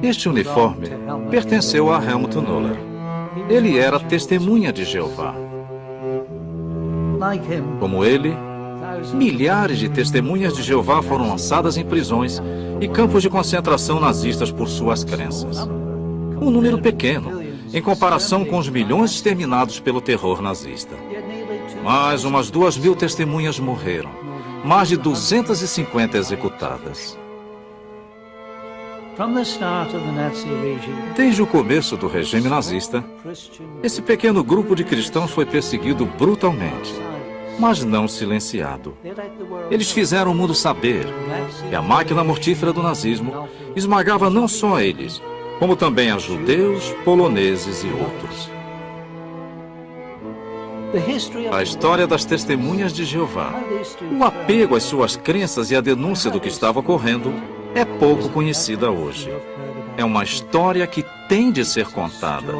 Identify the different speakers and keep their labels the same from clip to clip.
Speaker 1: Este uniforme pertenceu a Helmut Noller. Ele era testemunha de Jeová. Como ele, milhares de testemunhas de Jeová foram lançadas em prisões e campos de concentração nazistas por suas crenças. Um número pequeno, em comparação com os milhões exterminados pelo terror nazista. Mas umas 2.000 testemunhas morreram, mais de 250 executadas. Desde o começo do regime nazista, esse pequeno grupo de cristãos foi perseguido brutalmente, mas não silenciado. Eles fizeram o mundo saber que a máquina mortífera do nazismo esmagava não só eles, como também a judeus, poloneses e outros. A história das testemunhas de Jeová, o apego às suas crenças e a denúncia do que estava ocorrendo, é pouco conhecida hoje. É uma história que tem de ser contada.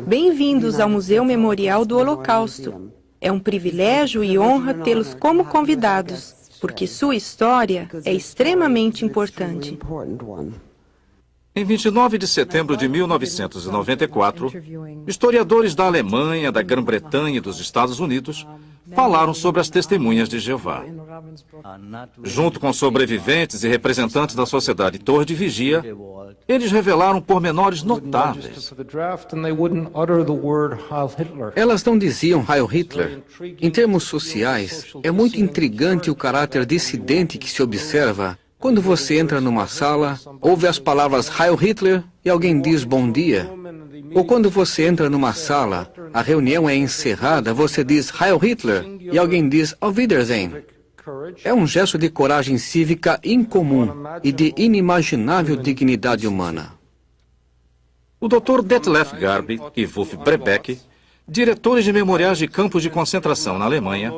Speaker 2: Bem-vindos ao Museu Memorial do Holocausto. É um privilégio e honra tê-los como convidados, porque sua história é extremamente importante.
Speaker 1: Em 29 de setembro de 1994, historiadores da Alemanha, da Grã-Bretanha e dos Estados Unidos falaram sobre as testemunhas de Jeová. Junto com sobreviventes e representantes da Sociedade Torre de Vigia, eles revelaram pormenores notáveis.
Speaker 3: Elas não diziam Heil Hitler. Em termos sociais, é muito intrigante o caráter dissidente que se observa quando você entra numa sala, ouve as palavras Heil Hitler e alguém diz bom dia. Ou quando você entra numa sala, a reunião é encerrada, você diz Heil Hitler e alguém diz Auf Wiedersehen. É um gesto de coragem cívica incomum e de inimaginável dignidade humana.
Speaker 1: O Dr. Detlef Garbe e Wolf Brebeck, diretores de memoriais de campos de concentração na Alemanha,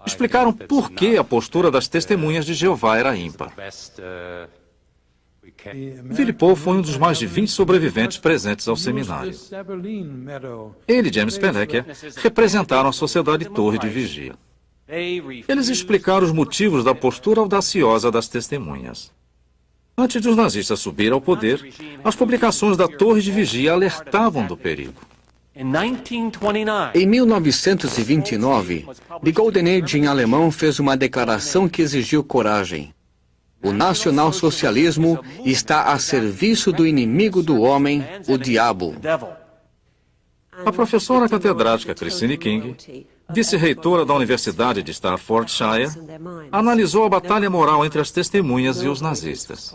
Speaker 1: explicaram por que a postura das testemunhas de Jeová era ímpar. Philippou foi um dos mais de 20 sobreviventes presentes ao seminário. Ele e James Pennecker representaram a Sociedade Torre de Vigia. Eles explicaram os motivos da postura audaciosa das testemunhas. Antes de os nazistas subirem ao poder, as publicações da Torre de Vigia alertavam do perigo.
Speaker 3: Em 1929, The Golden Age em alemão fez uma declaração que exigiu coragem. O nacionalsocialismo está a serviço do inimigo do homem, o diabo.
Speaker 1: A professora catedrática Christine King, vice-reitora da Universidade de Staffordshire, analisou a batalha moral entre as testemunhas e os nazistas.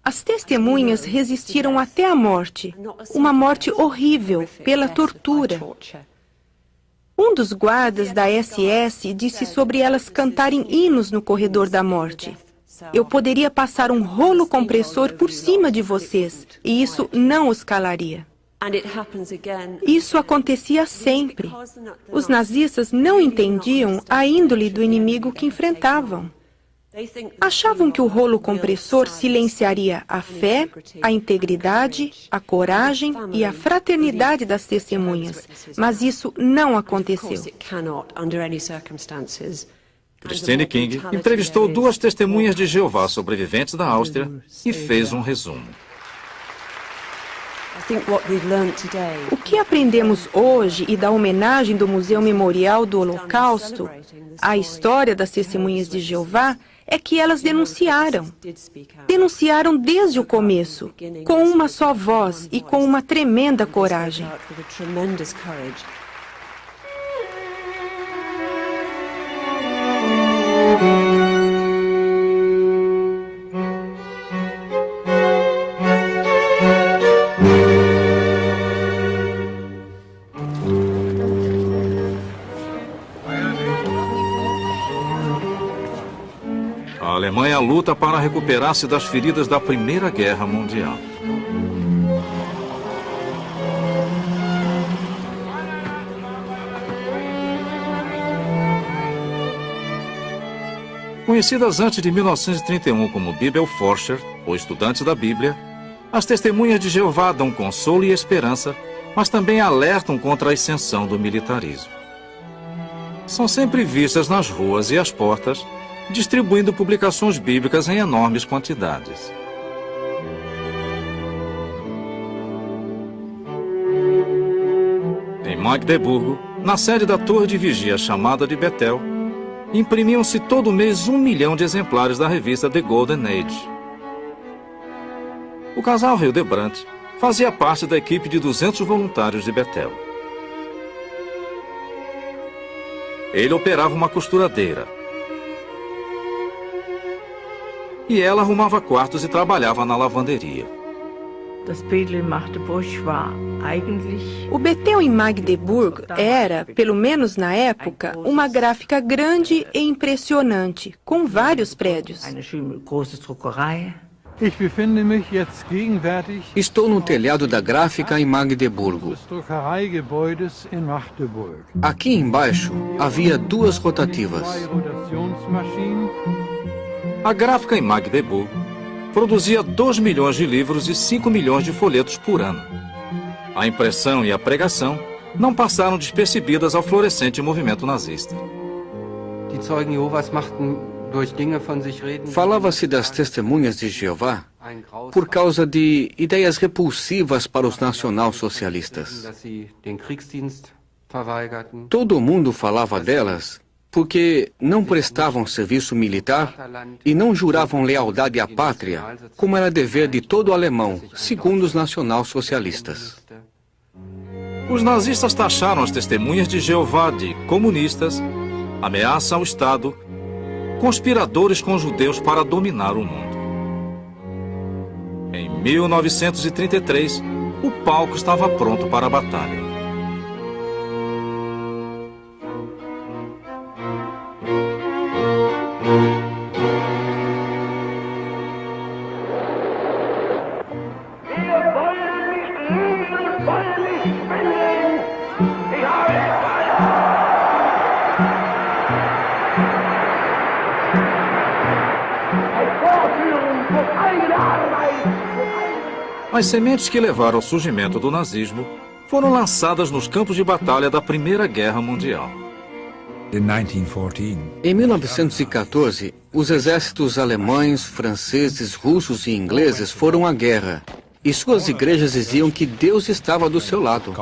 Speaker 2: As testemunhas resistiram até a morte, uma morte horrível, pela tortura. Um dos guardas da SS disse sobre elas cantarem hinos no corredor da morte. Eu poderia passar um rolo compressor por cima de vocês, e isso não os calaria. Isso acontecia sempre. Os nazistas não entendiam a índole do inimigo que enfrentavam. Achavam que o rolo compressor silenciaria a fé, a integridade, a coragem e a fraternidade das testemunhas, mas isso não aconteceu.
Speaker 1: Christine King entrevistou 2 testemunhas de Jeová sobreviventes da Áustria e fez um resumo.
Speaker 2: O que aprendemos hoje e da homenagem do Museu Memorial do Holocausto à história das testemunhas de Jeová é que elas denunciaram. Denunciaram desde o começo, com uma só voz e com uma tremenda coragem.
Speaker 1: A Alemanha luta para recuperar-se das feridas da Primeira Guerra Mundial. Conhecidas antes de 1931 como Bibelforscher, ou estudantes da Bíblia, as testemunhas de Jeová dão consolo e esperança, mas também alertam contra a ascensão do militarismo. São sempre vistas nas ruas e às portas, distribuindo publicações bíblicas em enormes quantidades. Em Magdeburgo, na sede da torre de vigia chamada de Betel, imprimiam-se todo mês 1 milhão de exemplares da revista The Golden Age. O casal Hildebrandt fazia parte da equipe de 200 voluntários de Betel. Ele operava uma costuradeira. E ela arrumava quartos e trabalhava na lavanderia.
Speaker 2: O Betel em Magdeburg era, pelo menos na época, uma gráfica grande e impressionante, com vários prédios.
Speaker 3: Estou no telhado da gráfica em Magdeburgo. Aqui embaixo havia 2 rotativas.
Speaker 1: A gráfica em Magdeburgo produzia 2 milhões de livros e 5 milhões de folhetos por ano. A impressão e a pregação não passaram despercebidas ao florescente movimento nazista.
Speaker 3: Falava-se das testemunhas de Jeová por causa de ideias repulsivas para os nacionalsocialistas. Todo mundo falava delas porque não prestavam serviço militar e não juravam lealdade à pátria, como era dever de todo alemão, segundo os nacionalsocialistas.
Speaker 1: Os nazistas taxaram as testemunhas de Jeová de comunistas, ameaça ao Estado, conspiradores com judeus para dominar o mundo. Em 1933, o palco estava pronto para a batalha. As sementes que levaram ao surgimento do nazismo foram lançadas nos campos de batalha da Primeira Guerra Mundial.
Speaker 3: Em 1914, os exércitos alemães, franceses, russos e ingleses foram à guerra, e suas igrejas diziam que Deus estava do seu lado.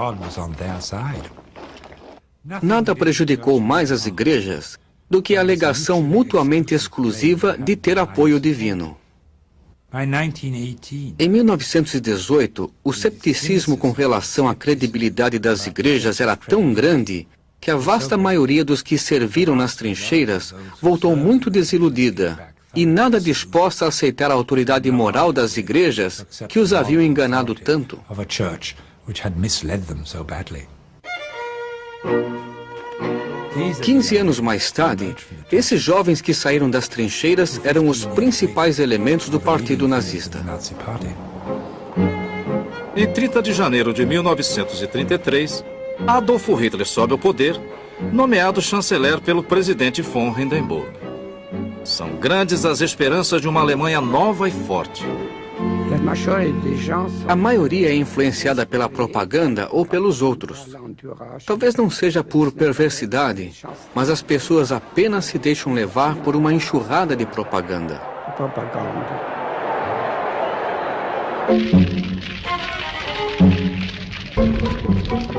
Speaker 3: Nada prejudicou mais as igrejas do que a alegação mutuamente exclusiva de ter apoio divino. Em 1918, o cepticismo com relação à credibilidade das igrejas era tão grande que a vasta maioria dos que serviram nas trincheiras voltou muito desiludida e nada disposta a aceitar a autoridade moral das igrejas que os haviam enganado tanto. 15 anos mais tarde, esses jovens que saíram das trincheiras eram os principais elementos do Partido Nazista.
Speaker 1: Em 30 de janeiro de 1933, Adolf Hitler sobe ao poder, nomeado chanceler pelo presidente von Hindenburg. São grandes as esperanças de uma Alemanha nova e forte.
Speaker 3: A maioria é influenciada pela propaganda ou pelos outros. Talvez não seja por perversidade, mas as pessoas apenas se deixam levar por uma enxurrada de propaganda.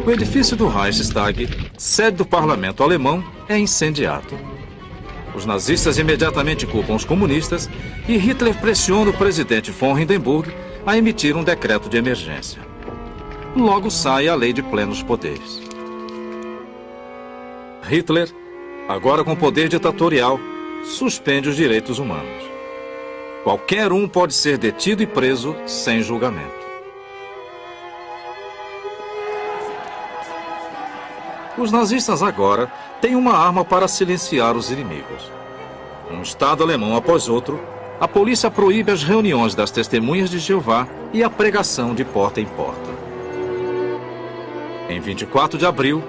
Speaker 1: O edifício do Reichstag, sede do parlamento alemão, é incendiado. Os nazistas imediatamente culpam os comunistas e Hitler pressiona o presidente von Hindenburg a emitir um decreto de emergência. Logo sai a lei de plenos poderes. Hitler, agora com poder ditatorial, suspende os direitos humanos. Qualquer um pode ser detido e preso sem julgamento. Os nazistas agora têm uma arma para silenciar os inimigos. Um estado alemão após outro, a polícia proíbe as reuniões das testemunhas de Jeová e a pregação de porta em porta. Em 24 de abril,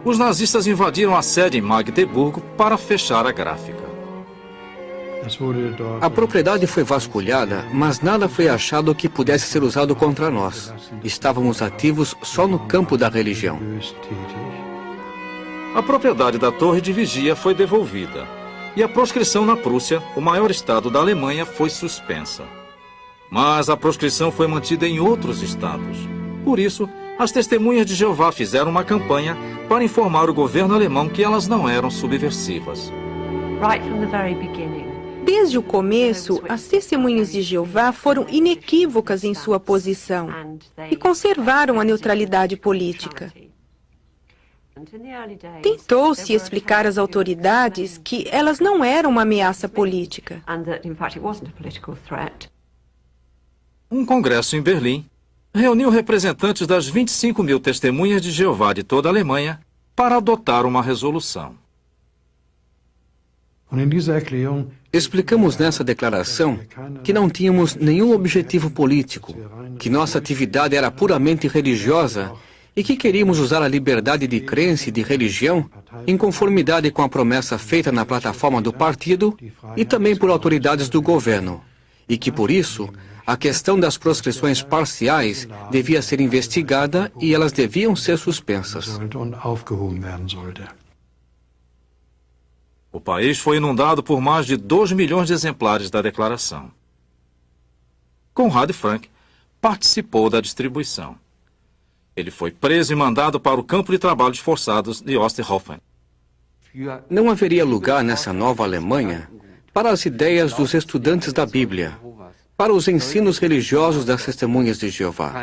Speaker 1: os nazistas invadiram a sede em Magdeburgo para fechar a gráfica.
Speaker 3: A propriedade foi vasculhada, mas nada foi achado que pudesse ser usado contra nós. Estávamos ativos só no campo da religião.
Speaker 1: A propriedade da torre de vigia foi devolvida e a proscrição na Prússia, o maior estado da Alemanha, foi suspensa. Mas a proscrição foi mantida em outros estados. Por isso, as testemunhas de Jeová fizeram uma campanha para informar o governo alemão que elas não eram subversivas.
Speaker 2: Desde o começo, as testemunhas de Jeová foram inequívocas em sua posição e conservaram a neutralidade política. Tentou-se explicar às autoridades que elas não eram uma ameaça política.
Speaker 1: Um congresso em Berlim reuniu representantes das 25 mil testemunhas de Jeová de toda a Alemanha para adotar uma resolução.
Speaker 3: Explicamos nessa declaração que não tínhamos nenhum objetivo político, que nossa atividade era puramente religiosa e que queríamos usar a liberdade de crença e de religião em conformidade com a promessa feita na plataforma do partido e também por autoridades do governo, e que, por isso, a questão das proscrições parciais devia ser investigada e elas deviam ser suspensas.
Speaker 1: O país foi inundado por mais de 2 milhões de exemplares da declaração. Conrad Frank participou da distribuição. Ele foi preso e mandado para o campo de trabalhos forçados de Osterhofen.
Speaker 3: Não haveria lugar nessa nova Alemanha para as ideias dos estudantes da Bíblia, para os ensinos religiosos das testemunhas de Jeová.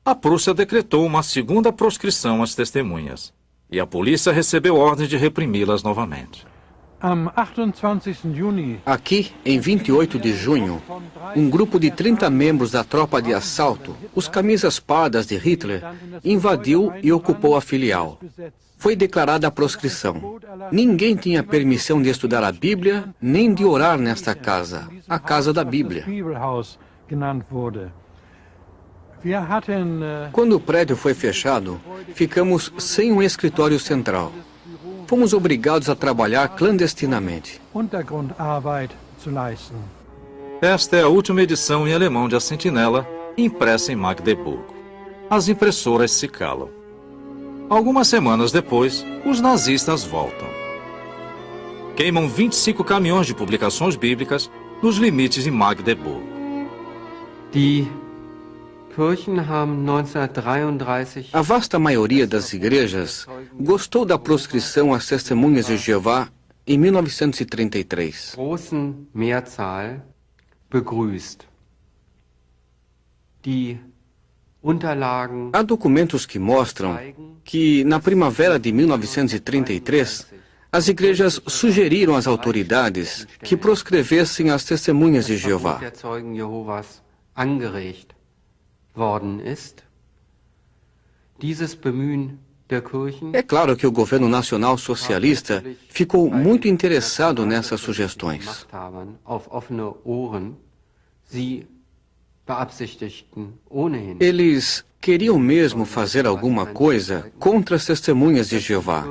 Speaker 1: A Prússia decretou uma segunda proscrição às testemunhas, e a polícia recebeu ordens de reprimi-las novamente.
Speaker 3: Aqui, em 28 de junho, um grupo de 30 membros da tropa de assalto, os camisas pardas de Hitler, invadiu e ocupou a filial. Foi declarada a proscrição. Ninguém tinha permissão de estudar a Bíblia, nem de orar nesta casa, a Casa da Bíblia. Quando o prédio foi fechado, ficamos sem um escritório central. Fomos obrigados a trabalhar clandestinamente.
Speaker 1: Esta é a última edição em alemão de A Sentinela, impressa em Magdeburgo. As impressoras se calam. Algumas semanas depois, os nazistas voltam. Queimam 25 caminhões de publicações bíblicas nos limites de Magdeburgo.
Speaker 3: A vasta maioria das igrejas gostou da proscrição às testemunhas de Jeová em 1933. Há documentos que mostram que, na primavera de 1933, as igrejas sugeriram às autoridades que proscrevessem as testemunhas de Jeová. É claro que o governo nacional socialista ficou muito interessado nessas sugestões. Eles queriam mesmo fazer alguma coisa contra as testemunhas de Jeová.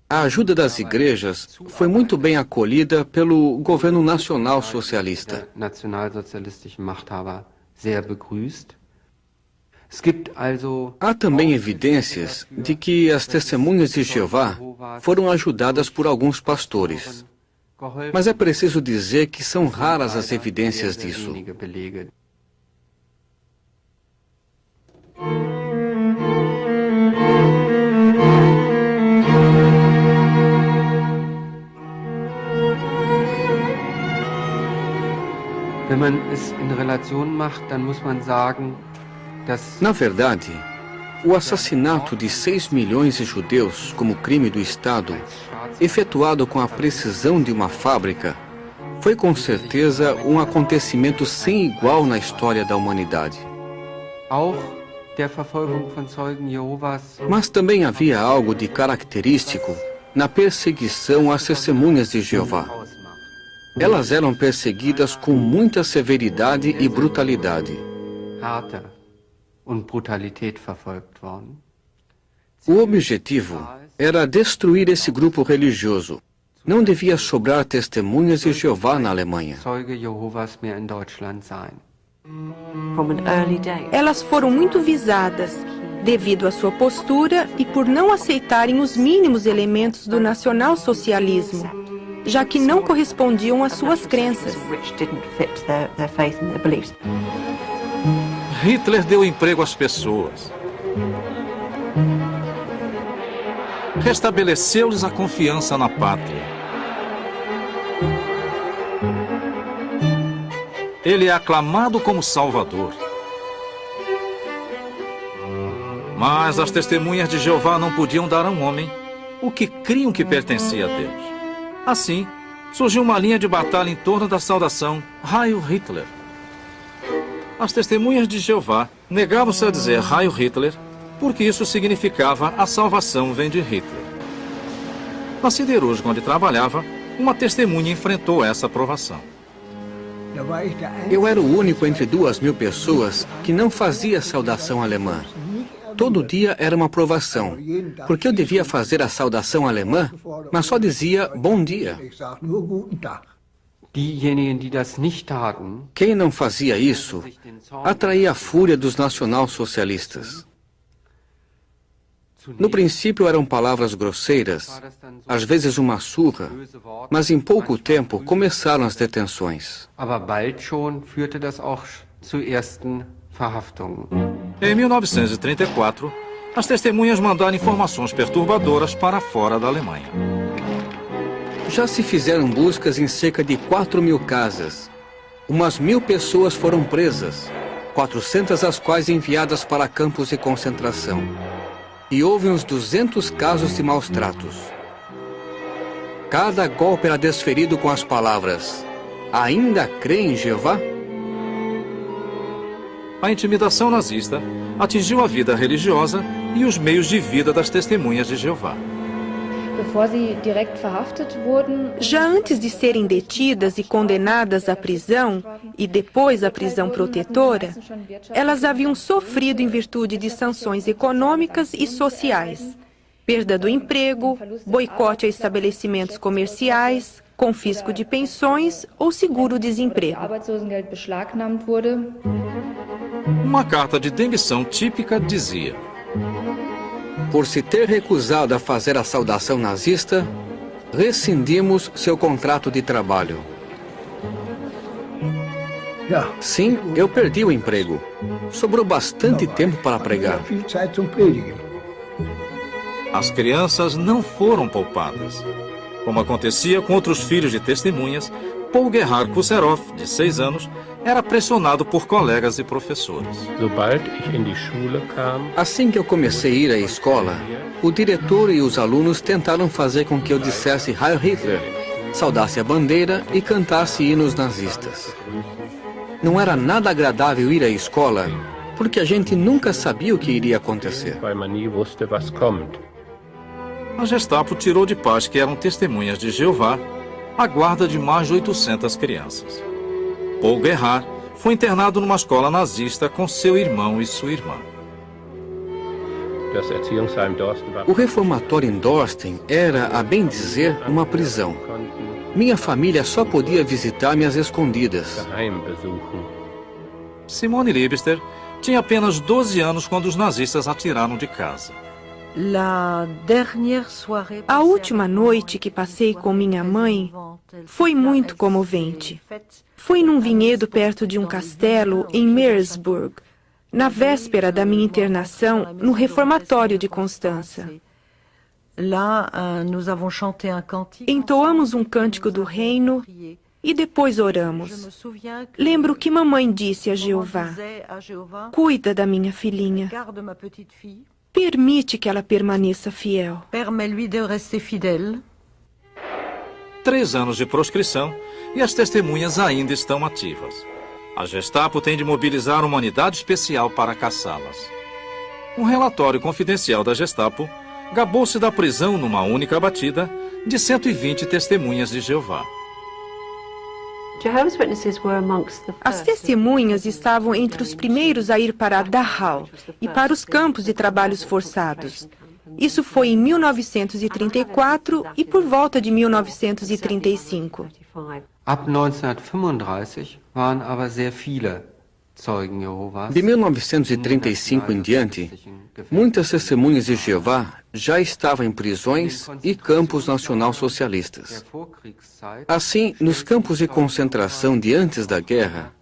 Speaker 3: A ajuda das igrejas foi muito bem acolhida pelo governo nacional socialista. Há também evidências de que as testemunhas de Jeová foram ajudadas por alguns pastores. Mas é preciso dizer que são raras as evidências disso. Na verdade, o assassinato de 6 milhões de judeus como crime do Estado, efetuado com a precisão de uma fábrica, foi com certeza um acontecimento sem igual na história da humanidade. Mas também havia algo de característico na perseguição às testemunhas de Jeová. Elas eram perseguidas com muita severidade e brutalidade. O objetivo era destruir esse grupo religioso. Não devia sobrar testemunhas de Jeová na Alemanha.
Speaker 2: Elas foram muito visadas, devido à sua postura e por não aceitarem os mínimos elementos do nacionalsocialismo, já que não correspondiam às suas crenças.
Speaker 1: Hitler deu emprego às pessoas. Restabeleceu-lhes a confiança na pátria. Ele é aclamado como Salvador. Mas as testemunhas de Jeová não podiam dar ao homem o que criam que pertencia a Deus. Assim, surgiu uma linha de batalha em torno da saudação Heil Hitler. As testemunhas de Jeová negavam-se a dizer Heil Hitler, porque isso significava a salvação vem de Hitler. Na siderúrgica onde trabalhava, uma testemunha enfrentou essa provação.
Speaker 3: Eu era o único entre 2.000 pessoas que não fazia saudação alemã. Todo dia era uma provação, porque eu devia fazer a saudação alemã, mas só dizia bom dia. Quem não fazia isso atraía a fúria dos nacionalsocialistas. No princípio eram palavras grosseiras, às vezes uma surra, mas em pouco tempo começaram as detenções.
Speaker 1: Em 1934, as testemunhas mandaram informações perturbadoras para fora da Alemanha.
Speaker 3: Já se fizeram buscas em cerca de 4.000 casas. Umas 1.000 pessoas foram presas, 400 as quais enviadas para campos de concentração. E houve uns 200 casos de maus tratos. Cada golpe era desferido com as palavras: ainda crê em Jeová?
Speaker 1: A intimidação nazista atingiu a vida religiosa e os meios de vida das testemunhas de Jeová.
Speaker 2: Já antes de serem detidas e condenadas à prisão, e depois à prisão protetora, elas haviam sofrido em virtude de sanções econômicas e sociais, perda do emprego, boicote a estabelecimentos comerciais, confisco de pensões ou seguro-desemprego.
Speaker 1: Uma carta de demissão típica dizia:
Speaker 3: por se ter recusado a fazer a saudação nazista, rescindimos seu contrato de trabalho. Sim, eu perdi o emprego. Sobrou bastante tempo para pregar.
Speaker 1: As crianças não foram poupadas. Como acontecia com outros filhos de testemunhas, Paul Gerhard Kusserov, de 6 anos, era pressionado por colegas e professores.
Speaker 3: Assim que eu comecei a ir à escola, o diretor e os alunos tentaram fazer com que eu dissesse Heil Hitler, saudasse a bandeira e cantasse hinos nazistas. Não era nada agradável ir à escola, porque a gente nunca sabia o que iria acontecer.
Speaker 1: A Gestapo tirou de paz que eram testemunhas de Jeová a guarda de mais de 800 crianças. Paul Gerhard foi internado numa escola nazista com seu irmão e sua irmã.
Speaker 3: O reformatório em Dorsten era, a bem dizer, uma prisão. Minha família só podia visitar-me às escondidas.
Speaker 1: Simone Liebster tinha apenas 12 anos quando os nazistas a tiraram de casa.
Speaker 2: A última noite que passei com minha mãe foi muito comovente. Foi num vinhedo perto de um castelo em Meersburg, na véspera da minha internação no reformatório de Constança. Entoamos um cântico do reino e depois oramos. Lembro que mamãe disse a Jeová: cuida da minha filhinha. Permite que ela permaneça fiel.
Speaker 1: 3 anos de proscrição e as testemunhas ainda estão ativas. A Gestapo tem de mobilizar uma unidade especial para caçá-las. Um relatório confidencial da Gestapo gabou-se da prisão numa única batida de 120 testemunhas de Jeová.
Speaker 2: As testemunhas estavam entre os primeiros a ir para Dachau e para os campos de trabalhos forçados. Isso foi em 1934 e por volta de 1935.
Speaker 4: Ab 1935 waren aber sehr viele Zeugen Jehovas.
Speaker 3: De 1935 em diante, muitas testemunhas de Jeová já estavam em prisões e campos nacional-socialistas. Assim, nos campos de concentração de antes da guerra,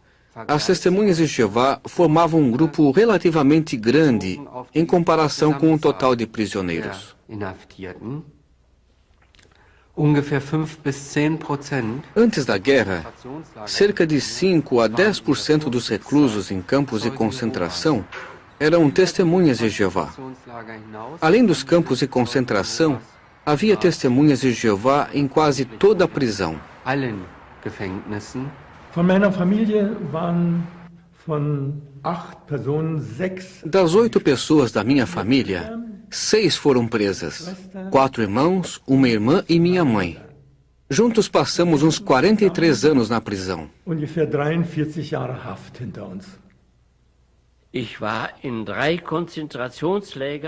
Speaker 3: as testemunhas de Jeová formavam um grupo relativamente grande em comparação com o total de prisioneiros. Antes da guerra, cerca de 5 a 10% dos reclusos em campos de concentração eram testemunhas de Jeová. Além dos campos de concentração, havia testemunhas de Jeová em quase toda a prisão. Das 8 pessoas da minha família, 6 foram presas. 4 irmãos, uma irmã e minha mãe. Juntos passamos uns 43 anos na prisão.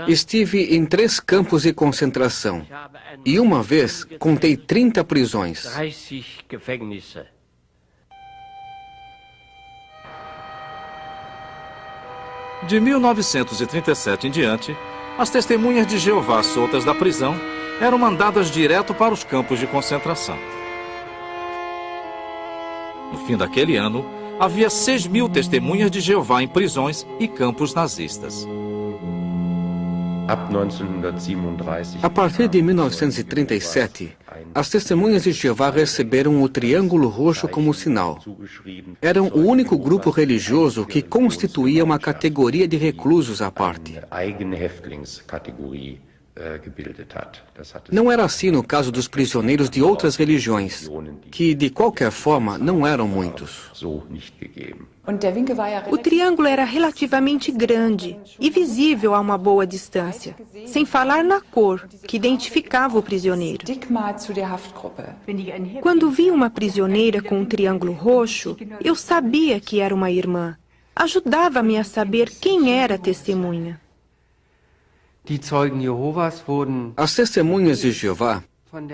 Speaker 3: Estive em 3 campos de concentração e uma vez contei 30 prisões.
Speaker 1: De 1937 em diante, as testemunhas de Jeová soltas da prisão eram mandadas direto para os campos de concentração. No fim daquele ano, havia 6.000 testemunhas de Jeová em prisões e campos nazistas.
Speaker 3: A partir de 1937, as testemunhas de Jeová receberam o Triângulo Roxo como sinal. Eram o único grupo religioso que constituía uma categoria de reclusos à parte. Não era assim no caso dos prisioneiros de outras religiões, que, de qualquer forma, não eram muitos.
Speaker 2: O triângulo era relativamente grande e visível a uma boa distância, sem falar na cor, que identificava o prisioneiro. Quando vi uma prisioneira com um triângulo roxo, eu sabia que era uma irmã. Ajudava-me a saber quem era a testemunha.
Speaker 3: As testemunhas de Jeová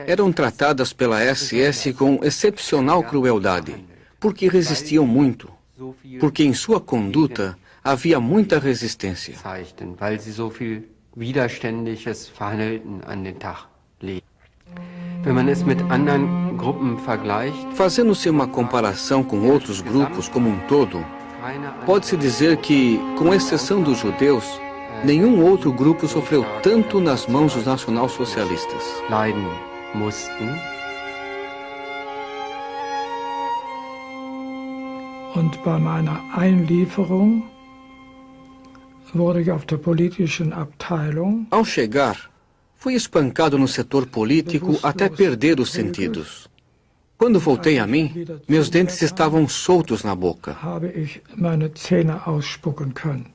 Speaker 3: eram tratadas pela SS com excepcional crueldade, porque resistiam muito, porque em sua conduta havia muita resistência. Fazendo-se uma comparação com outros grupos como um todo, pode-se dizer que, com exceção dos judeus, nenhum outro grupo sofreu tanto nas mãos dos nacionalsocialistas.
Speaker 5: Und bei meiner Einlieferung wurde ich auf der politischen Abteilung.
Speaker 3: Ao chegar, fui espancado no setor político até perder os sentidos. Quando voltei a mim, meus dentes estavam soltos na boca.
Speaker 5: Habe ich meine Zähne ausspucken können.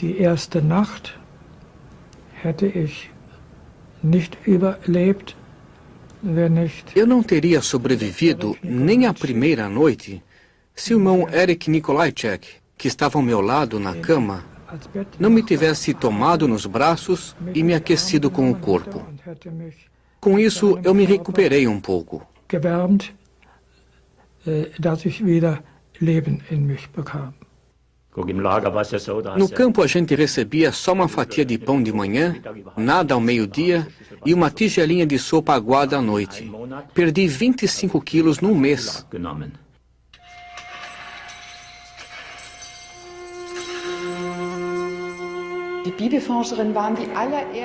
Speaker 5: Die erste Nacht hätte ich nicht überlebt, wenn nicht.
Speaker 3: Eu não teria sobrevivido nem à primeira noite se o irmão Erich Nikolajczyk, que estava ao meu lado na cama, não me tivesse tomado nos braços e me aquecido com o corpo. Com isso, eu me recuperei um pouco.
Speaker 5: Gewärmt, dass ich wieder Leben in mich bekam.
Speaker 3: No campo a gente recebia só uma fatia de pão de manhã, nada ao meio-dia e uma tigelinha de sopa aguada à noite. Perdi 25 quilos num mês.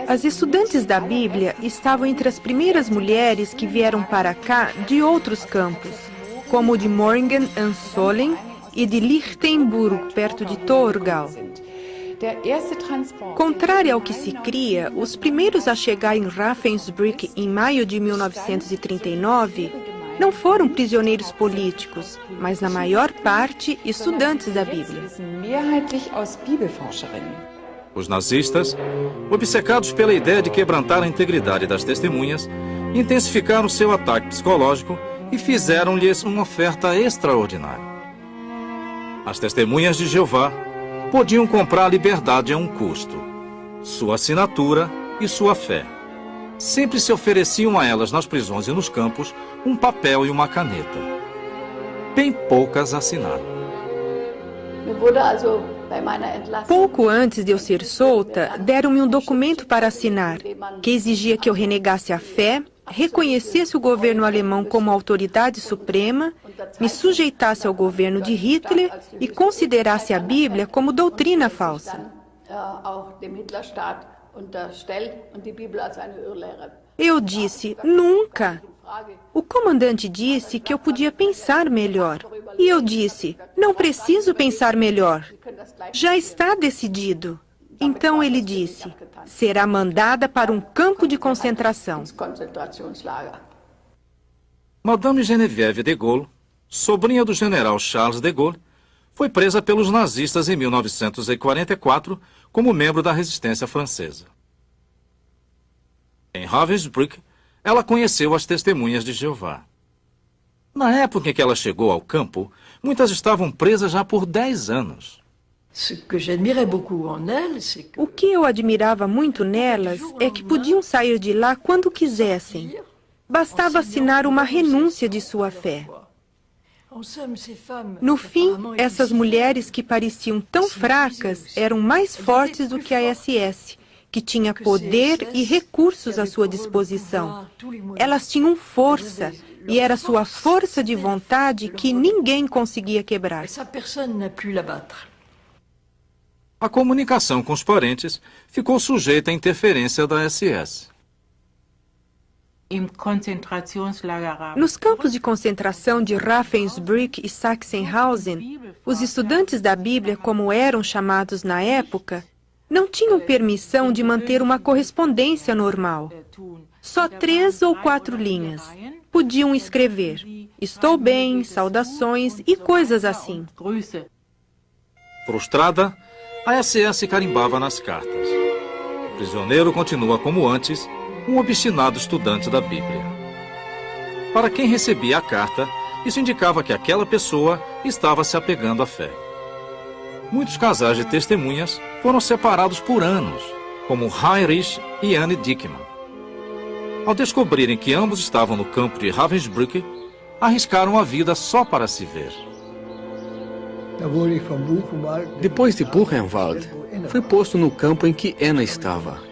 Speaker 2: As estudantes da Bíblia estavam entre as primeiras mulheres que vieram para cá de outros campos, como o de Moringen an Sollen e de Lichtenburg, perto de Torgau. Contrário ao que se cria, os primeiros a chegar em Ravensbrück em maio de 1939 não foram prisioneiros políticos, mas na maior parte estudantes da Bíblia.
Speaker 1: Os nazistas, obcecados pela ideia de quebrantar a integridade das testemunhas, intensificaram seu ataque psicológico e fizeram-lhes uma oferta extraordinária. As testemunhas de Jeová podiam comprar a liberdade a um custo: sua assinatura e sua fé. Sempre se ofereciam a elas nas prisões e nos campos um papel e uma caneta. Bem poucas assinaram.
Speaker 2: Pouco antes de eu ser solta, deram-me um documento para assinar, que exigia que eu renegasse a fé, reconhecesse o governo alemão como autoridade suprema, me sujeitasse ao governo de Hitler e considerasse a Bíblia como doutrina falsa. Eu disse, nunca. O comandante disse que eu podia pensar melhor. E eu disse, não preciso pensar melhor. Já está decidido. Então ele disse, será mandada para um campo de concentração.
Speaker 1: Madame Geneviève de Gaulle, sobrinha do general Charles de Gaulle, foi presa pelos nazistas em 1944 como membro da resistência francesa. Em Ravensbrück, ela conheceu as testemunhas de Jeová. Na época em que ela chegou ao campo, muitas estavam presas já por 10 anos.
Speaker 2: O que eu admirava muito nelas é que podiam sair de lá quando quisessem. Bastava assinar uma renúncia de sua fé. No fim, essas mulheres que pareciam tão fracas eram mais fortes do que a SS, que tinha poder e recursos à sua disposição. Elas tinham força, e era sua força de vontade que ninguém conseguia quebrar.
Speaker 1: A comunicação com os parentes ficou sujeita à interferência da SS.
Speaker 2: Nos campos de concentração de Ravensbrück e Sachsenhausen, os estudantes da Bíblia, como eram chamados na época, não tinham permissão de manter uma correspondência normal. Só 3 ou 4 linhas. Podiam escrever, estou bem, saudações e coisas assim.
Speaker 1: Frustrada, a SS carimbava nas cartas. O prisioneiro continua como antes, um obstinado estudante da Bíblia. Para quem recebia a carta, isso indicava que aquela pessoa estava se apegando à fé. Muitos casais de testemunhas foram separados por anos, como Heinrich e Anne Dickmann. Ao descobrirem que ambos estavam no campo de Ravensbrück, arriscaram a vida só para se ver.
Speaker 3: Depois de Buchenwald, fui posto no campo em que Anna estava.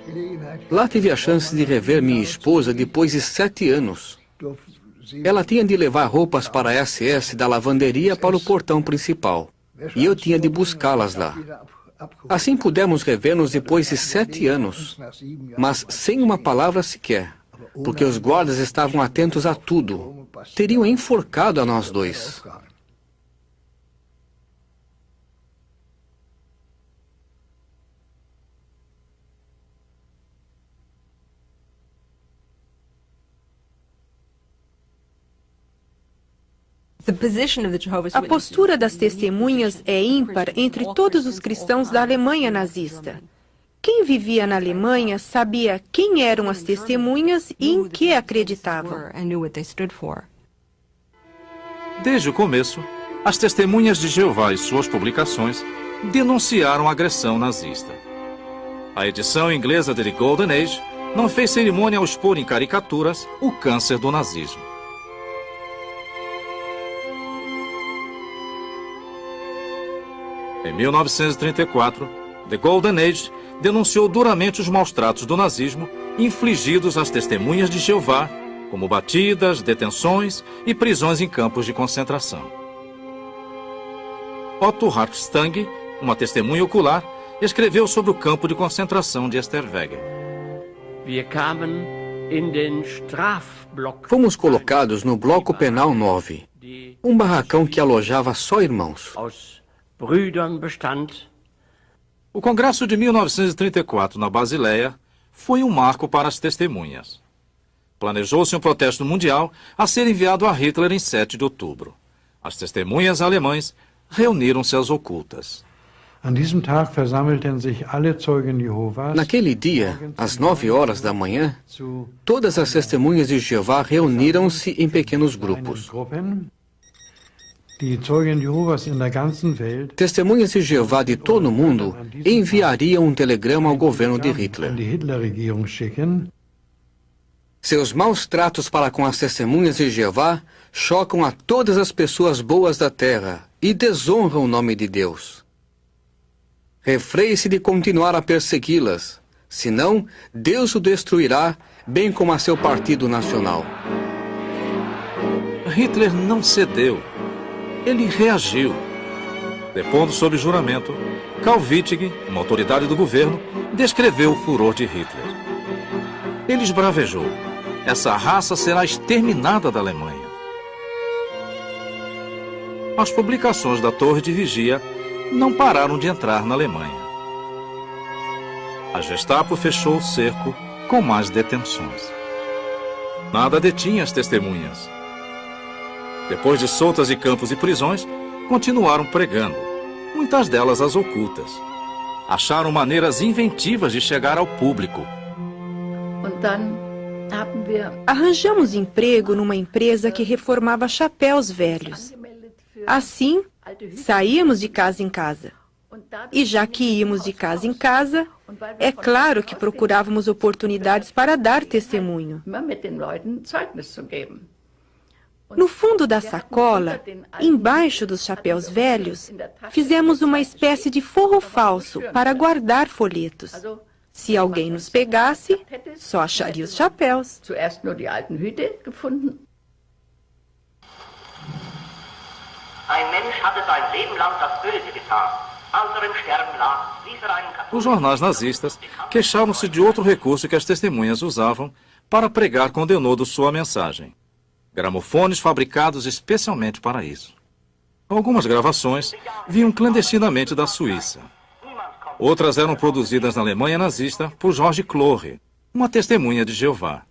Speaker 3: Lá tive a chance de rever minha esposa depois de 7 anos. Ela tinha de levar roupas para a SS da lavanderia para o portão principal. E eu tinha de buscá-las lá. Assim pudemos rever-nos depois de 7 anos, mas sem uma palavra sequer, porque os guardas estavam atentos a tudo. Teriam enforcado a nós dois.
Speaker 2: A postura das testemunhas é ímpar entre todos os cristãos da Alemanha nazista. Quem vivia na Alemanha sabia quem eram as testemunhas e em que acreditavam.
Speaker 1: Desde o começo, as testemunhas de Jeová e suas publicações denunciaram a agressão nazista. A edição inglesa de The Golden Age não fez cerimônia ao expor em caricaturas o câncer do nazismo. Em 1934, The Golden Age denunciou duramente os maus-tratos do nazismo infligidos às testemunhas de Jeová, como batidas, detenções e prisões em campos de concentração. Otto Hartstang, uma testemunha ocular, escreveu sobre o campo de concentração de Esterwegen.
Speaker 3: Fomos colocados no Bloco Penal 9, um barracão que alojava só irmãos.
Speaker 1: O Congresso de 1934, na Basileia, foi um marco para as testemunhas. Planejou-se um protesto mundial a ser enviado a Hitler em 7 de outubro. As testemunhas alemães reuniram-se às ocultas.
Speaker 3: Naquele dia, às 9 horas da manhã, todas as testemunhas de Jeová reuniram-se em pequenos grupos. Testemunhas de Jeová de todo o mundo enviariam um telegrama ao governo de Hitler. Seus maus tratos para com as testemunhas de Jeová chocam a todas as pessoas boas da terra e desonram o nome de Deus. Refreie-se de continuar a persegui-las, senão Deus o destruirá, bem como a seu partido nacional.
Speaker 1: Hitler não cedeu. Ele reagiu. Depondo sob juramento, Karl Wittig, uma autoridade do governo, descreveu o furor de Hitler. Ele esbravejou: essa raça será exterminada da Alemanha. As publicações da Torre de Vigia não pararam de entrar na Alemanha. A Gestapo fechou o cerco com mais detenções. Nada detinha as testemunhas. Depois de soltas de campos e prisões, continuaram pregando, muitas delas às ocultas. Acharam maneiras inventivas de chegar ao público.
Speaker 2: Arranjamos emprego numa empresa que reformava chapéus velhos. Assim, saíamos de casa em casa. E já que íamos de casa em casa, é claro que procurávamos oportunidades para dar testemunho. No fundo da sacola, embaixo dos chapéus velhos, fizemos uma espécie de forro falso para guardar folhetos. Se alguém nos pegasse, só acharia os chapéus.
Speaker 1: Os jornais nazistas queixavam-se de outro recurso que as testemunhas usavam para pregar condenou sua mensagem: gramofones fabricados especialmente para isso. Algumas gravações vinham clandestinamente da Suíça. Outras eram produzidas na Alemanha nazista por George Clohre, uma testemunha de Jeová.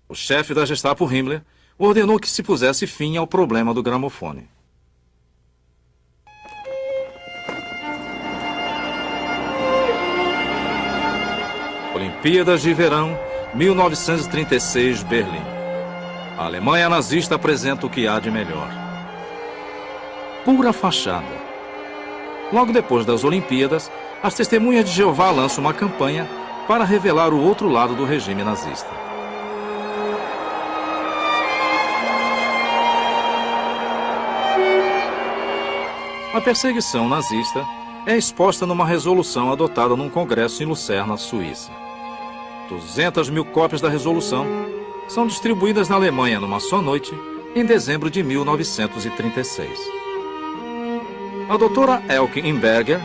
Speaker 1: O chefe da Gestapo, Himmler, ordenou que se pusesse fim ao problema do gramofone. Olimpíadas de Verão, 1936, Berlim. A Alemanha nazista apresenta o que há de melhor. Pura fachada. Logo depois das Olimpíadas, as testemunhas de Jeová lançam uma campanha para revelar o outro lado do regime nazista. A perseguição nazista é exposta numa resolução adotada num congresso em Lucerna, Suíça. 200.000 cópias da resolução são distribuídas na Alemanha numa só noite, em dezembro de 1936. A doutora Elke Imberger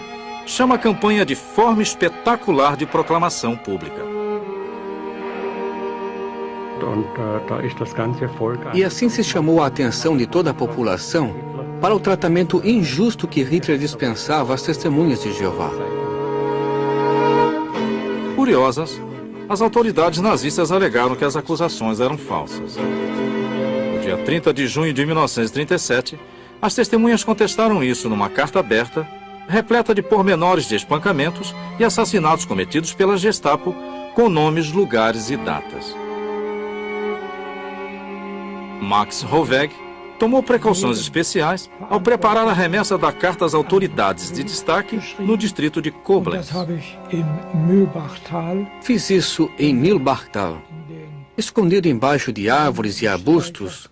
Speaker 1: chama a campanha de forma espetacular de proclamação pública.
Speaker 3: E assim se chamou a atenção de toda a população para o tratamento injusto que Hitler dispensava às testemunhas de Jeová.
Speaker 1: Curiosas, as autoridades nazistas alegaram que as acusações eram falsas. No dia 30 de junho de 1937, as testemunhas contestaram isso numa carta aberta, repleta de pormenores de espancamentos e assassinatos cometidos pela Gestapo, com nomes, lugares e datas. Max Roveg tomou precauções especiais ao preparar a remessa da carta às autoridades de destaque no distrito de Koblenz.
Speaker 3: Fiz isso em Mühlbachtal, escondido embaixo de árvores e arbustos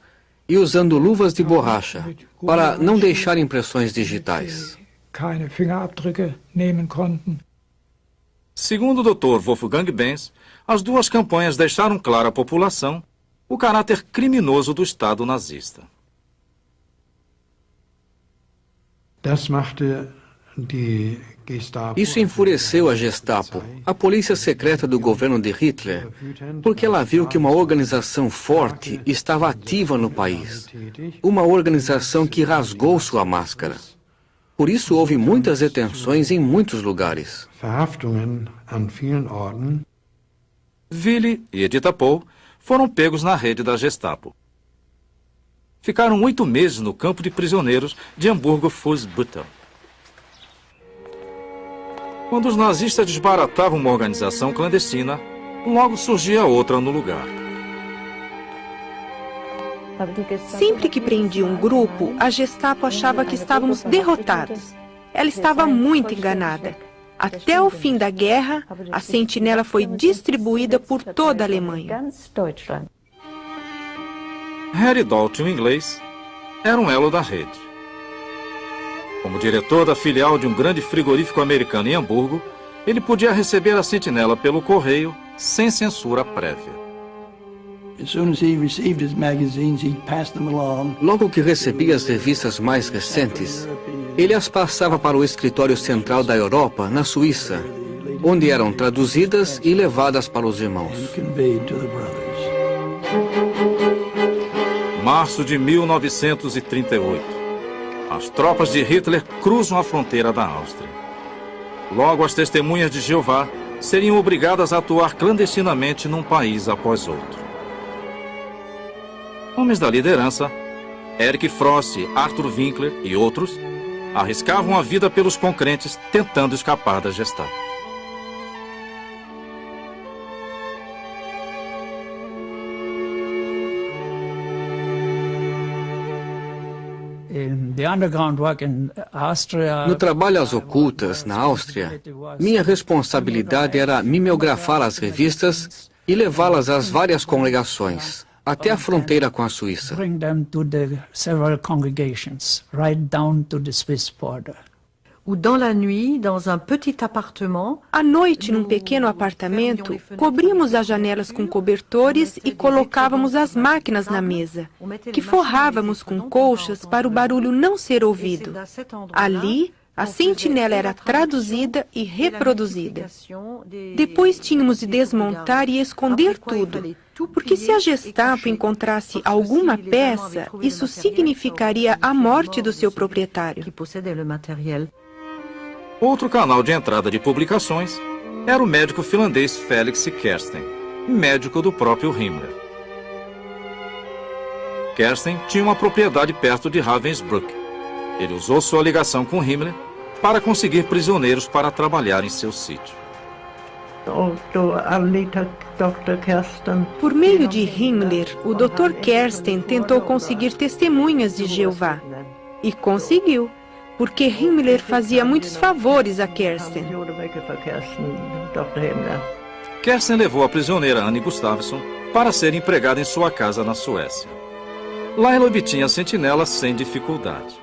Speaker 3: e usando luvas de borracha para não deixar impressões digitais.
Speaker 1: Segundo o Dr. Wolfgang Benz, as duas campanhas deixaram claro à população o caráter criminoso do Estado nazista.
Speaker 3: Isso enfureceu a Gestapo, a polícia secreta do governo de Hitler, porque ela viu que uma organização forte estava ativa no país, uma organização que rasgou sua máscara. Por isso houve muitas detenções em muitos lugares.
Speaker 1: Willy e Edith Pohl foram pegos na rede da Gestapo. Ficaram 8 meses no campo de prisioneiros de Hamburgo-Fuhlsbüttel. Quando os nazistas desbaratavam uma organização clandestina, logo surgia outra no lugar.
Speaker 2: Sempre que prendia um grupo, a Gestapo achava que estávamos derrotados. Ela estava muito enganada. Até o fim da guerra, a sentinela foi distribuída por toda a Alemanha.
Speaker 1: Harry Dalton, o inglês, era um elo da rede. Como diretor da filial de um grande frigorífico americano em Hamburgo, ele podia receber a sentinela pelo correio sem censura prévia.
Speaker 3: Logo que recebia as revistas mais recentes, ele as passava para o escritório central da Europa, na Suíça, onde eram traduzidas e levadas para os irmãos.
Speaker 1: Março de 1938. As tropas de Hitler cruzam a fronteira da Áustria. Logo, as testemunhas de Jeová seriam obrigadas a atuar clandestinamente num país após outro. Homens da liderança, Erich Frost, Arthur Winkler e outros, arriscavam a vida pelos concrentes tentando escapar da Gestapo.
Speaker 3: No trabalho às ocultas, na Áustria, minha responsabilidade era mimeografar as revistas e levá-las às várias congregações, até a fronteira com a Suíça.
Speaker 2: À noite, num pequeno apartamento, cobríamos as janelas com cobertores e colocávamos as máquinas na mesa, que forrávamos com colchas para o barulho não ser ouvido. Ali, a sentinela era traduzida e reproduzida. Depois tínhamos de desmontar e esconder tudo, porque se a Gestapo encontrasse alguma peça, isso significaria a morte do seu proprietário.
Speaker 1: Outro canal de entrada de publicações era o médico finlandês Felix Kersten, médico do próprio Himmler. Kersten tinha uma propriedade perto de Ravensbrück. Ele usou sua ligação com Himmler para conseguir prisioneiros para trabalhar em seu sítio.
Speaker 2: Por meio de Himmler, o Dr. Kersten tentou conseguir testemunhas de Jeová. E conseguiu, porque Himmler fazia muitos favores a Kersten.
Speaker 1: Kersten levou a prisioneira Anne Gustafsson para ser empregada em sua casa na Suécia. Lá ela obtinha a sentinela sem dificuldade.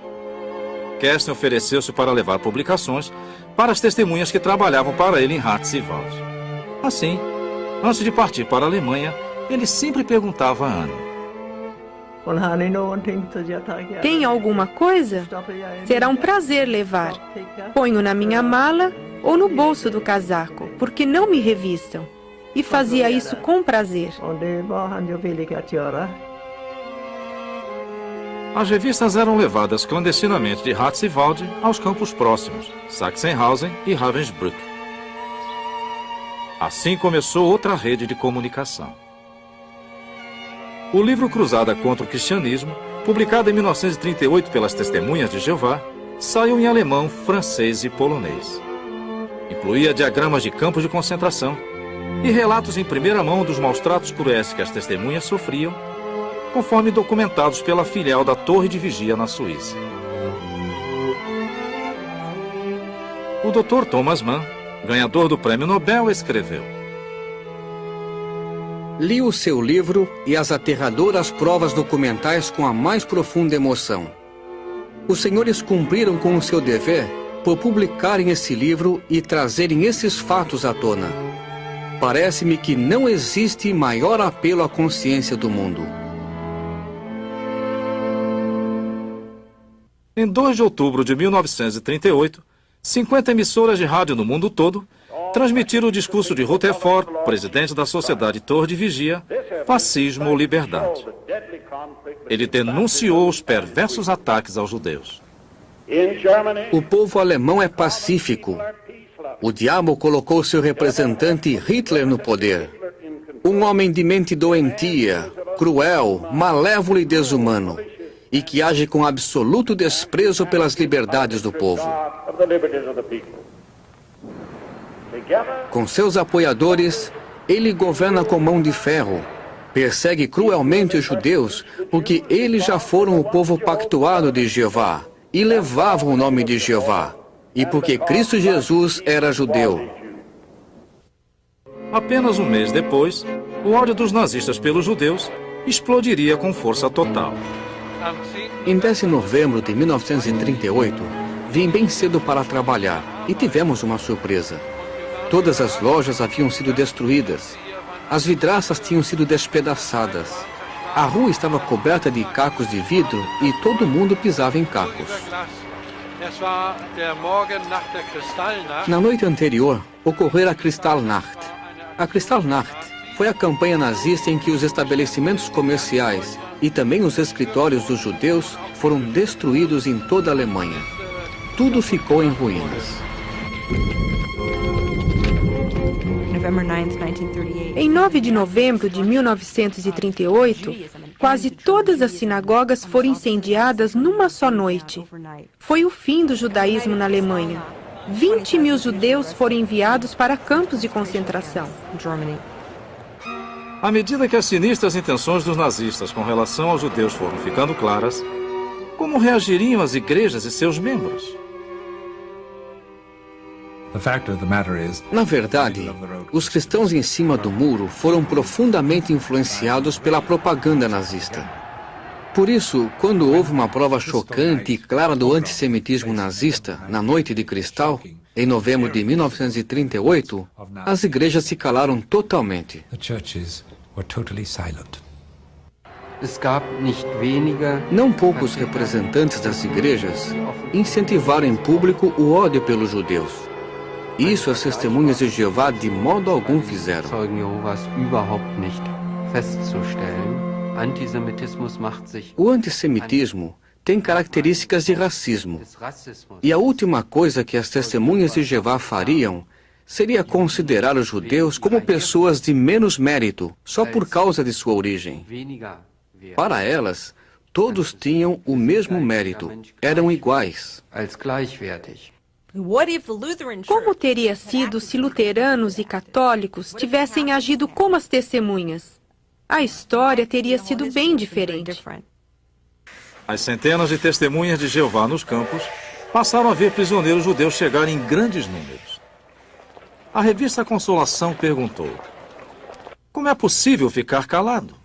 Speaker 1: Kersten ofereceu-se para levar publicações para as testemunhas que trabalhavam para ele em Hartz-Wald. Assim, antes de partir para a Alemanha, ele sempre perguntava a Anne:
Speaker 2: tem alguma coisa? Será um prazer levar. Ponho na minha mala ou no bolso do casaco, porque não me revistam. E fazia isso com prazer.
Speaker 1: As revistas eram levadas clandestinamente de Hartz-Wald aos campos próximos, Sachsenhausen e Ravensbrück. Assim começou outra rede de comunicação. O livro Cruzada contra o Cristianismo, publicado em 1938 pelas Testemunhas de Jeová, saiu em alemão, francês e polonês. Incluía diagramas de campos de concentração e relatos em primeira mão dos maus-tratos cruéis que as testemunhas sofriam, conforme documentados pela filial da Torre de Vigia na Suíça. O Dr. Thomas Mann, ganhador do Prêmio Nobel, escreveu:
Speaker 3: li o seu livro e as aterradoras provas documentais com a mais profunda emoção. Os senhores cumpriram com o seu dever por publicarem esse livro e trazerem esses fatos à tona. Parece-me que não existe maior apelo à consciência do mundo.
Speaker 1: Em 2 de outubro de 1938, 50 emissoras de rádio no mundo todo transmitiram o discurso de Rutherford, presidente da Sociedade Torre de Vigia, Fascismo ou Liberdade. Ele denunciou os perversos ataques aos judeus.
Speaker 3: O povo alemão é pacífico. O diabo colocou seu representante Hitler no poder. Um homem de mente doentia, cruel, malévolo e desumano, e que age com absoluto desprezo pelas liberdades do povo. Com seus apoiadores, ele governa com mão de ferro. Persegue cruelmente os judeus, porque eles já foram o povo pactuado de Jeová e levavam o nome de Jeová, e porque Cristo Jesus era judeu.
Speaker 1: Apenas um mês depois, o ódio dos nazistas pelos judeus explodiria com força total.
Speaker 3: Em 10 de novembro de 1938, vim bem cedo para trabalhar e tivemos uma surpresa. Todas as lojas haviam sido destruídas. As vidraças tinham sido despedaçadas. A rua estava coberta de cacos de vidro e todo mundo pisava em cacos. Na noite anterior, ocorrera a Kristallnacht. A Kristallnacht foi a campanha nazista em que os estabelecimentos comerciais e também os escritórios dos judeus foram destruídos em toda a Alemanha. Tudo ficou em ruínas.
Speaker 2: Em 9 de novembro de 1938, quase todas as sinagogas foram incendiadas numa só noite. Foi o fim do judaísmo na Alemanha. 20.000 judeus foram enviados para campos de concentração.
Speaker 1: À medida que as sinistras intenções dos nazistas com relação aos judeus foram ficando claras, como reagiriam as igrejas e seus membros?
Speaker 3: Na verdade, os cristãos em cima do muro foram profundamente influenciados pela propaganda nazista. Por isso, quando houve uma prova chocante e clara do antissemitismo nazista na Noite de Cristal, em novembro de 1938, as igrejas se calaram totalmente. Não poucos representantes das igrejas incentivaram em público o ódio pelos judeus. Isso as testemunhas de Jeová de modo algum fizeram. O antissemitismo tem características de racismo. E a última coisa que as testemunhas de Jeová fariam seria considerar os judeus como pessoas de menos mérito, só por causa de sua origem. Para elas, todos tinham o mesmo mérito, eram iguais.
Speaker 2: Como teria sido se luteranos e católicos tivessem agido como as testemunhas? A história teria sido bem diferente.
Speaker 1: As centenas de testemunhas de Jeová nos campos passaram a ver prisioneiros judeus chegarem em grandes números. A revista Consolação perguntou: como é possível ficar calado?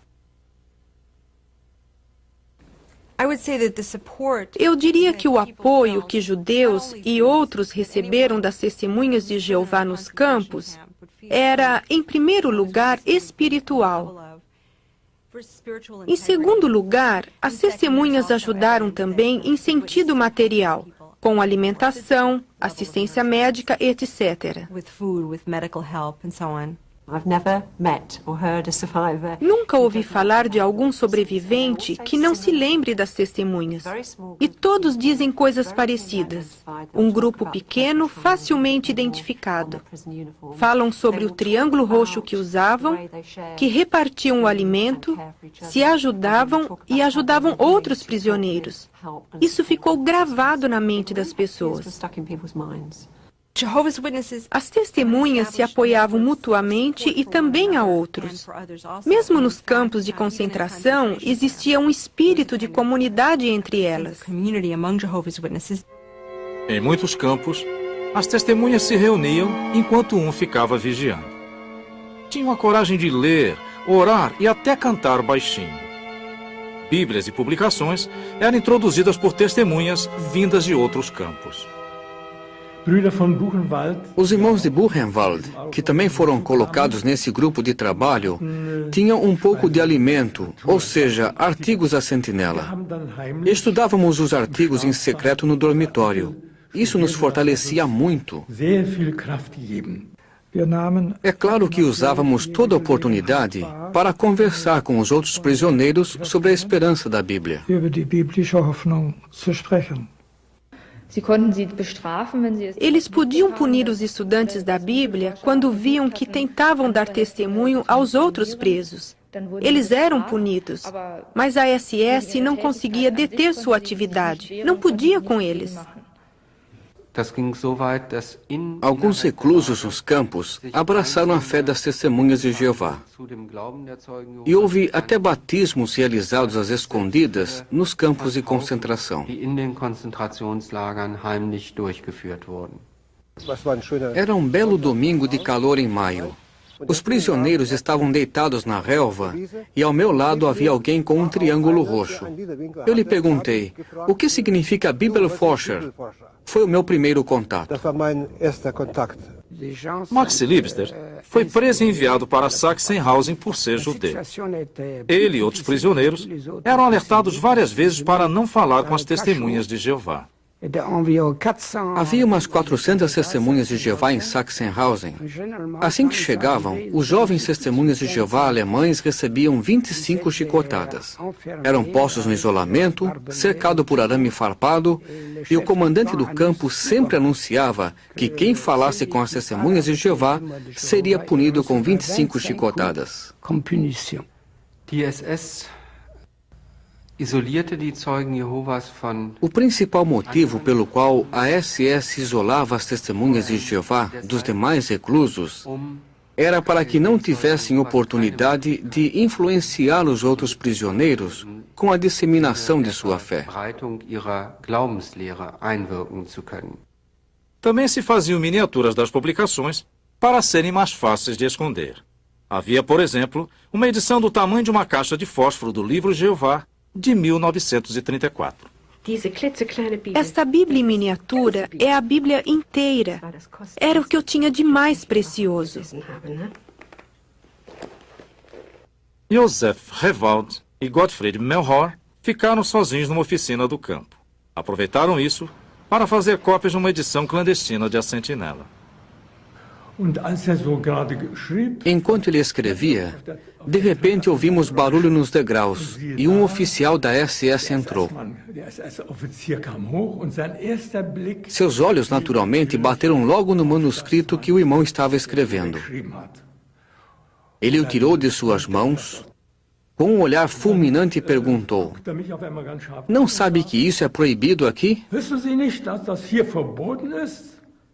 Speaker 2: Eu diria que o apoio que judeus e outros receberam das testemunhas de Jeová nos campos era, em primeiro lugar, espiritual. Em segundo lugar, as testemunhas ajudaram também em sentido material, com alimentação, assistência médica, etc. Nunca ouvi falar de algum sobrevivente que não se lembre das testemunhas. E todos dizem coisas parecidas. Um grupo pequeno, facilmente identificado. Falam sobre o triângulo roxo que usavam, que repartiam o alimento, se ajudavam e ajudavam outros prisioneiros. Isso ficou gravado na mente das pessoas. As testemunhas se apoiavam mutuamente e também a outros. Mesmo nos campos de concentração, existia um espírito de comunidade entre elas.
Speaker 1: Em muitos campos, as testemunhas se reuniam enquanto um ficava vigiando. Tinham a coragem de ler, orar e até cantar baixinho. Bíblias e publicações eram introduzidas por testemunhas vindas de outros campos.
Speaker 3: Os irmãos de Buchenwald, que também foram colocados nesse grupo de trabalho, tinham um pouco de alimento, ou seja, artigos à sentinela. Estudávamos os artigos em secreto no dormitório. Isso nos fortalecia muito. É claro que usávamos toda oportunidade para conversar com os outros prisioneiros sobre a esperança da Bíblia.
Speaker 2: Eles podiam punir os estudantes da Bíblia quando viam que tentavam dar testemunho aos outros presos. Eles eram punidos, mas a SS não conseguia deter sua atividade, não podia com eles.
Speaker 3: Alguns reclusos nos campos abraçaram a fé das testemunhas de Jeová. E houve até batismos realizados às escondidas nos campos de concentração. Era um belo domingo de calor em maio. Os prisioneiros estavam deitados na relva e ao meu lado havia alguém com um triângulo roxo. Eu lhe perguntei, o que significa Bibelforscher? Foi o meu primeiro contato.
Speaker 1: Max Liebster foi preso e enviado para Sachsenhausen por ser judeu. Ele e outros prisioneiros eram alertados várias vezes para não falar com as testemunhas de Jeová.
Speaker 3: Havia umas 400 testemunhas de Jeová em Sachsenhausen. Assim que chegavam, os jovens testemunhas de Jeová alemães recebiam 25 chicotadas. Eram postos no isolamento, cercado por arame farpado, e o comandante do campo sempre anunciava que quem falasse com as testemunhas de Jeová seria punido com 25 chicotadas. O principal motivo pelo qual a SS isolava as testemunhas de Jeová dos demais reclusos era para que não tivessem oportunidade de influenciar os outros prisioneiros com a disseminação de sua fé.
Speaker 1: Também se faziam miniaturas das publicações para serem mais fáceis de esconder. Havia, por exemplo, uma edição do tamanho de uma caixa de fósforo do livro Jeová, de 1934.
Speaker 2: Esta Bíblia em miniatura é a Bíblia inteira. Era o que eu tinha de mais precioso.
Speaker 1: Josef Rewald e Gottfried Melchior ficaram sozinhos numa oficina do campo. Aproveitaram isso para fazer cópias de uma edição clandestina de A Sentinela.
Speaker 3: Enquanto ele escrevia, de repente ouvimos barulho nos degraus e um oficial da SS entrou. Seus olhos, naturalmente, bateram logo no manuscrito que o irmão estava escrevendo. Ele o tirou de suas mãos, com um olhar fulminante perguntou, "Não sabe que isso é proibido aqui?"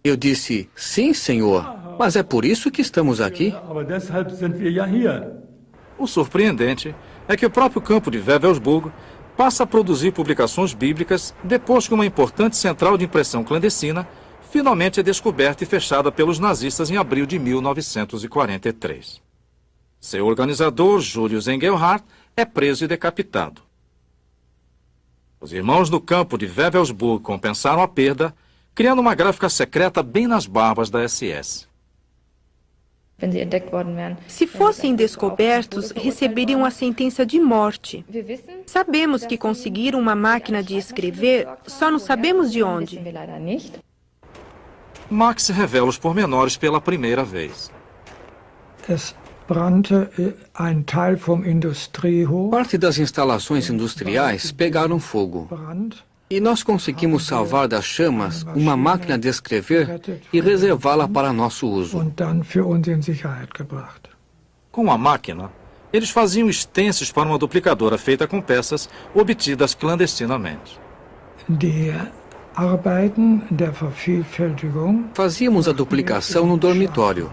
Speaker 3: Eu disse, "Sim, senhor, mas é por isso que estamos aqui."
Speaker 1: O surpreendente é que o próprio campo de Wewelsburg passa a produzir publicações bíblicas depois que uma importante central de impressão clandestina finalmente é descoberta e fechada pelos nazistas em abril de 1943. Seu organizador, Julius Engelhardt, é preso e decapitado. Os irmãos do campo de Wewelsburg compensaram a perda, criando uma gráfica secreta bem nas barbas da SS.
Speaker 2: Se fossem descobertos, receberiam a sentença de morte. Sabemos que conseguiram uma máquina de escrever, só não sabemos de onde.
Speaker 1: Max revela os pormenores pela primeira vez.
Speaker 3: Parte das instalações industriais pegaram fogo. E nós conseguimos salvar das chamas uma máquina de escrever e reservá-la para nosso uso.
Speaker 1: Com a máquina, eles faziam extensos para uma duplicadora feita com peças obtidas clandestinamente.
Speaker 3: Fazíamos a duplicação no dormitório.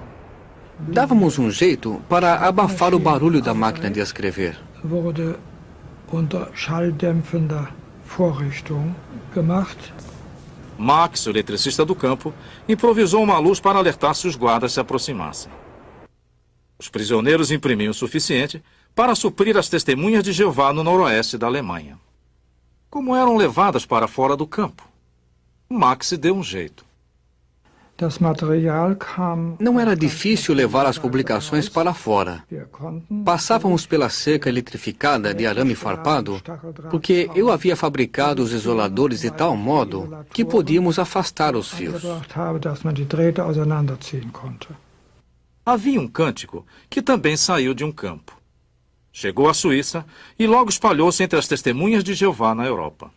Speaker 3: Dávamos um jeito para abafar o barulho da máquina de escrever.
Speaker 1: Max, o eletricista do campo, improvisou uma luz para alertar se os guardas se aproximassem. Os prisioneiros imprimiam o suficiente para suprir as testemunhas de Jeová no noroeste da Alemanha. Como eram levadas para fora do campo? Max deu um jeito.
Speaker 3: Não era difícil levar as publicações para fora. Passávamos pela cerca eletrificada de arame farpado, porque eu havia fabricado os isoladores de tal modo que podíamos afastar os fios.
Speaker 1: Havia um cântico que também saiu de um campo. Chegou à Suíça e logo espalhou-se entre as testemunhas de Jeová na Europa.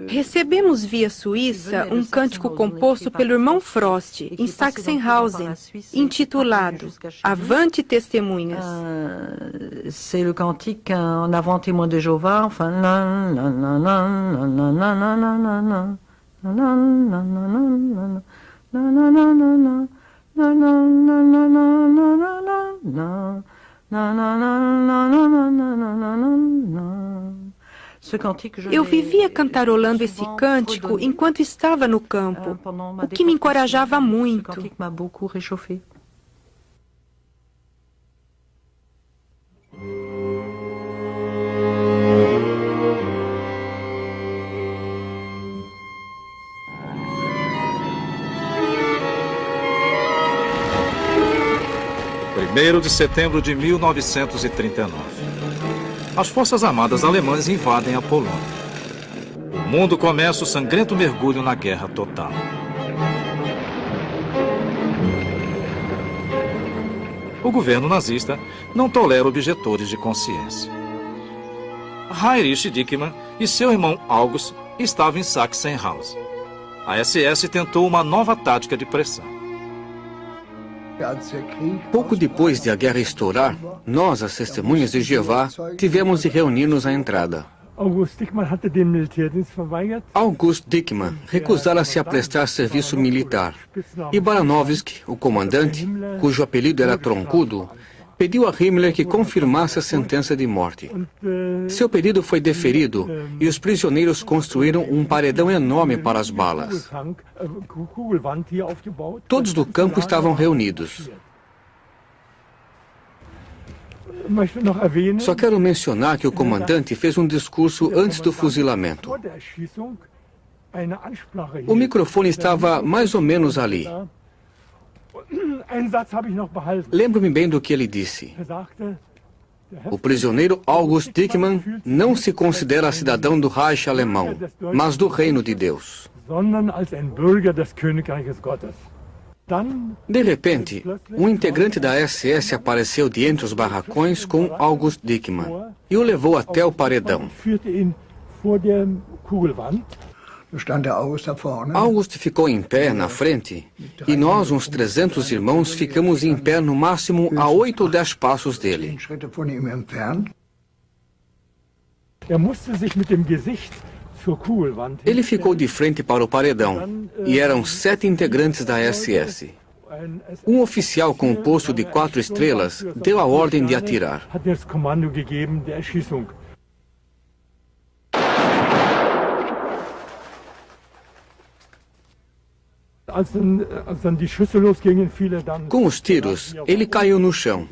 Speaker 2: Recebemos via Suíça um cântico composto pelo irmão Frost, em Sachsenhausen, intitulado Avante Testemunhas.
Speaker 6: C'est le cantique en avant témoin de Jéhovah, enfin
Speaker 2: Eu vivia cantarolando esse cântico enquanto estava no campo, o que me encorajava muito.
Speaker 1: Primeiro de setembro de 1939. As Forças Armadas Alemãs invadem a Polônia. O mundo começa o sangrento mergulho na guerra total. O governo nazista não tolera objetores de consciência. Heinrich Dickmann e seu irmão August estavam em Sachsenhausen. A SS tentou uma nova tática de pressão.
Speaker 3: Pouco depois de a guerra estourar, nós, as testemunhas de Jeová, tivemos de reunir-nos à entrada. August Dickmann recusara-se a prestar serviço militar. E Baranovsky, o comandante, cujo apelido era Troncudo, pediu a Himmler que confirmasse a sentença de morte. Seu pedido foi deferido e os prisioneiros construíram um paredão enorme para as balas. Todos do campo estavam reunidos. Só quero mencionar que o comandante fez um discurso antes do fuzilamento. O microfone estava mais ou menos ali. Lembro-me bem do que ele disse. O prisioneiro August Dickmann não se considera cidadão do Reich alemão, mas do reino de Deus. De repente, um integrante da SS apareceu de entre os barracões com August Dickmann e o levou até o paredão. August ficou em pé na frente e nós, uns 300 irmãos, ficamos em pé no máximo a 8 ou 10 passos dele. Ele ficou de frente para o paredão e eram 7 integrantes da SS. Um oficial com um posto de 4 estrelas deu a ordem de atirar. Com os tiros, ele caiu no chão.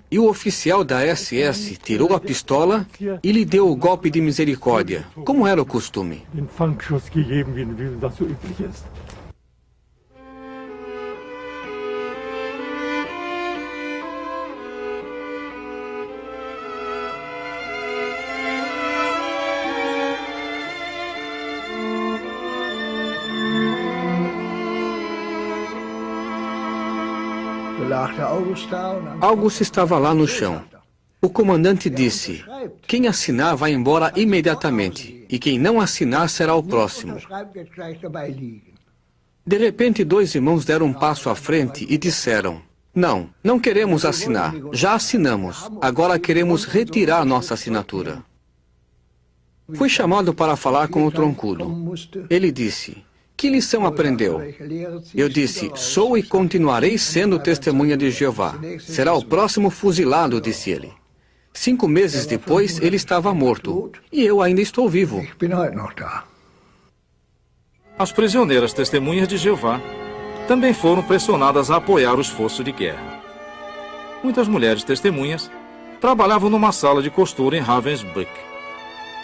Speaker 3: E o oficial da SS tirou a pistola e lhe deu o golpe de misericórdia, como era o costume. August estava lá no chão. O comandante disse: quem assinar vai embora imediatamente, e quem não assinar será o próximo. De repente, 2 irmãos deram um passo à frente e disseram: não, não queremos assinar, já assinamos, agora queremos retirar nossa assinatura. Fui chamado para falar com o Troncudo. Ele disse: que lição aprendeu? Eu disse: sou e continuarei sendo testemunha de Jeová. Será o próximo fuzilado, disse ele. 5 meses depois, ele estava morto. E eu ainda estou vivo.
Speaker 1: As prisioneiras testemunhas de Jeová também foram pressionadas a apoiar o esforço de guerra. Muitas mulheres testemunhas trabalhavam numa sala de costura em Ravensbrück.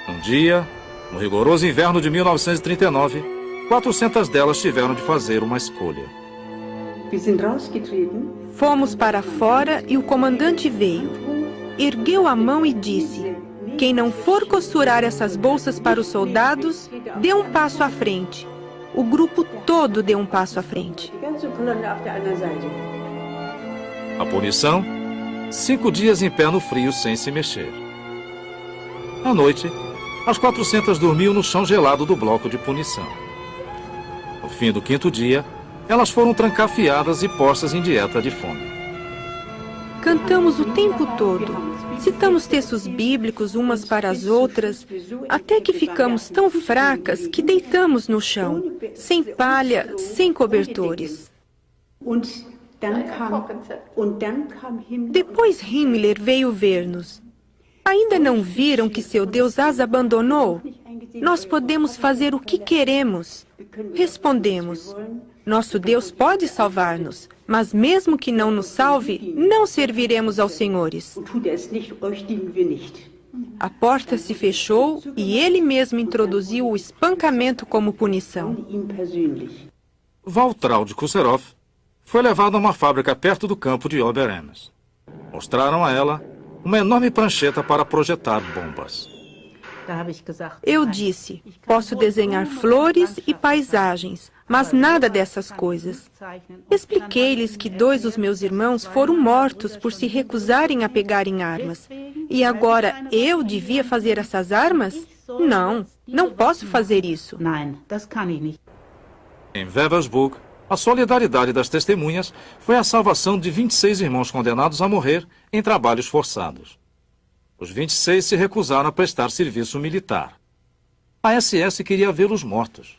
Speaker 1: Um dia, no rigoroso inverno de 1939, 400 delas tiveram de fazer uma escolha.
Speaker 2: Fomos para fora e o comandante veio. Ergueu a mão e disse: quem não for costurar essas bolsas para os soldados, dê um passo à frente. O grupo todo deu um passo à frente.
Speaker 1: A punição? 5 dias em pé no frio sem se mexer. À noite, as 400 dormiam no chão gelado do bloco de punição. No fim do 5º dia, elas foram trancafiadas e postas em dieta de fome.
Speaker 2: Cantamos o tempo todo. Citamos textos bíblicos umas para as outras, até que ficamos tão fracas que deitamos no chão, sem palha, sem cobertores. Depois Himmler veio ver-nos. Ainda não viram que seu Deus as abandonou? Nós podemos fazer o que queremos. Respondemos: nosso Deus pode salvar-nos, mas mesmo que não nos salve, não serviremos aos senhores. A porta se fechou e ele mesmo introduziu o espancamento como punição.
Speaker 1: Waltraud Kusserov foi levado a uma fábrica perto do campo de Ober-Ems. Mostraram a ela uma enorme prancheta para projetar bombas.
Speaker 2: Eu disse: posso desenhar flores e paisagens, mas nada dessas coisas. Expliquei-lhes que 2 dos meus irmãos foram mortos por se recusarem a pegarem armas. E agora eu devia fazer essas armas? Não, não posso fazer isso.
Speaker 1: Em Wewelsburg, a solidariedade das testemunhas foi a salvação de 26 irmãos condenados a morrer em trabalhos forçados. Os 26 se recusaram a prestar serviço militar. A SS queria vê-los mortos.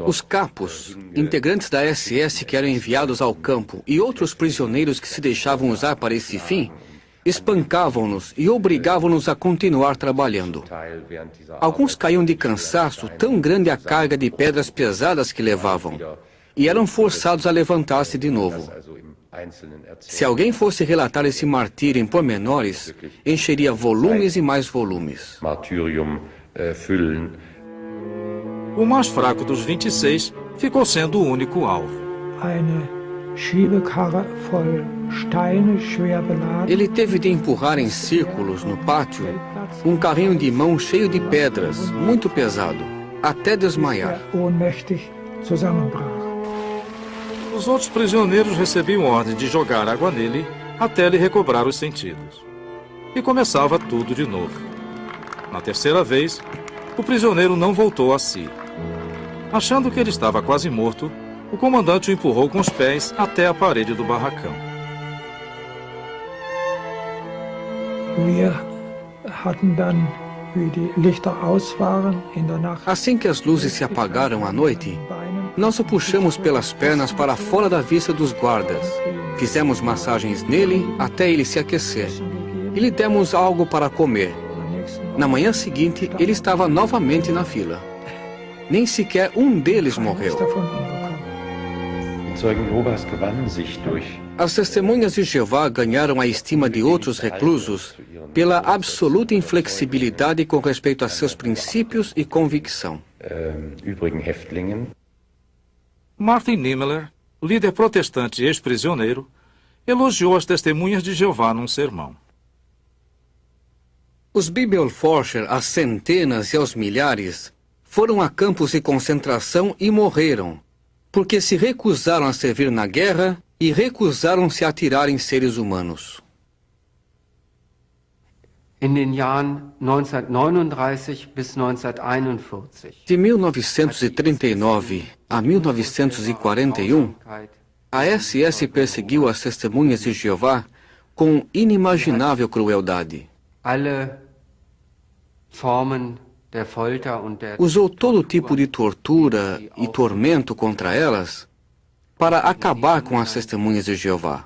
Speaker 3: Os capos, integrantes da SS que eram enviados ao campo, e outros prisioneiros que se deixavam usar para esse fim, espancavam-nos e obrigavam-nos a continuar trabalhando. Alguns caíam de cansaço, tão grande a carga de pedras pesadas que levavam, e eram forçados a levantar-se de novo. Se alguém fosse relatar esse martírio em pormenores, encheria volumes e mais volumes.
Speaker 1: O mais fraco dos 26 ficou sendo o único alvo.
Speaker 3: Ele teve de empurrar em círculos no pátio um carrinho de mão cheio de pedras, muito pesado, até desmaiar.
Speaker 1: Os outros prisioneiros recebiam ordem de jogar água nele até ele recobrar os sentidos. E começava tudo de novo. Na terceira vez, o prisioneiro não voltou a si. Achando que ele estava quase morto, o comandante o empurrou com os pés até a parede do barracão.
Speaker 3: Assim que as luzes se apagaram à noite, nós o puxamos pelas pernas para fora da vista dos guardas. Fizemos massagens nele até ele se aquecer. E lhe demos algo para comer. Na manhã seguinte, ele estava novamente na fila. Nem sequer um deles morreu. As testemunhas de Jeová ganharam a estima de outros reclusos pela absoluta inflexibilidade com respeito a seus princípios e convicção.
Speaker 1: Martin Niemöller, líder protestante e ex-prisioneiro, elogiou as testemunhas de Jeová num sermão.
Speaker 3: Os Bibelforscher, às centenas e aos milhares, foram a campos de concentração e morreram, porque se recusaram a servir na guerra e recusaram-se a atirar em seres humanos.
Speaker 4: In den Jahren 1939 bis 1941.
Speaker 3: De 1939 a 1941, a SS perseguiu as testemunhas de Jeová com inimaginável crueldade. Usou todo tipo de tortura e tormento contra elas para acabar com as testemunhas de Jeová.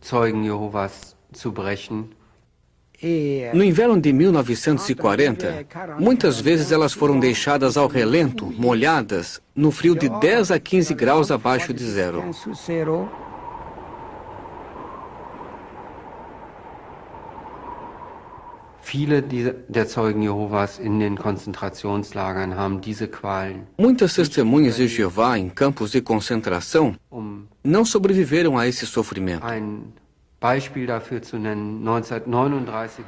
Speaker 4: Zeugen Jehovas zu brechen.
Speaker 3: No inverno de 1940, muitas vezes elas foram deixadas ao relento, molhadas, no frio de 10 a 15 graus abaixo de zero.
Speaker 4: Viele der Zeugen Jehovas in den Konzentrationslagern haben diese Qualen.
Speaker 3: Muitas testemunhas de Jeová em campos de concentração não sobreviveram a esse sofrimento.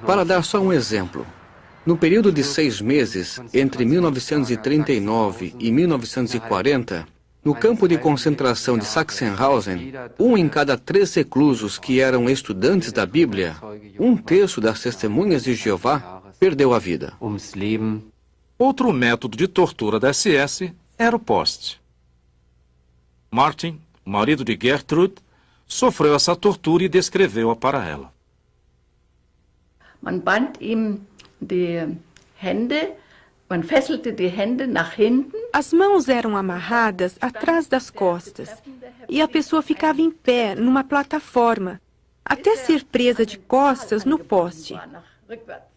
Speaker 3: Para dar só um exemplo, no período de 6 meses, entre 1939 e 1940, No campo de concentração de Sachsenhausen, 1 em cada 3 reclusos que eram estudantes da Bíblia, 1/3 das testemunhas de Jeová, perdeu a vida.
Speaker 1: Outro método de tortura da SS era o poste. Martin, marido de Gertrude, sofreu essa tortura e descreveu-a para ela.
Speaker 7: Man band ihm die Hände, man fesselte die Hände nach hinten.
Speaker 2: As mãos eram amarradas atrás das costas e a pessoa ficava em pé numa plataforma, até ser presa de costas no poste.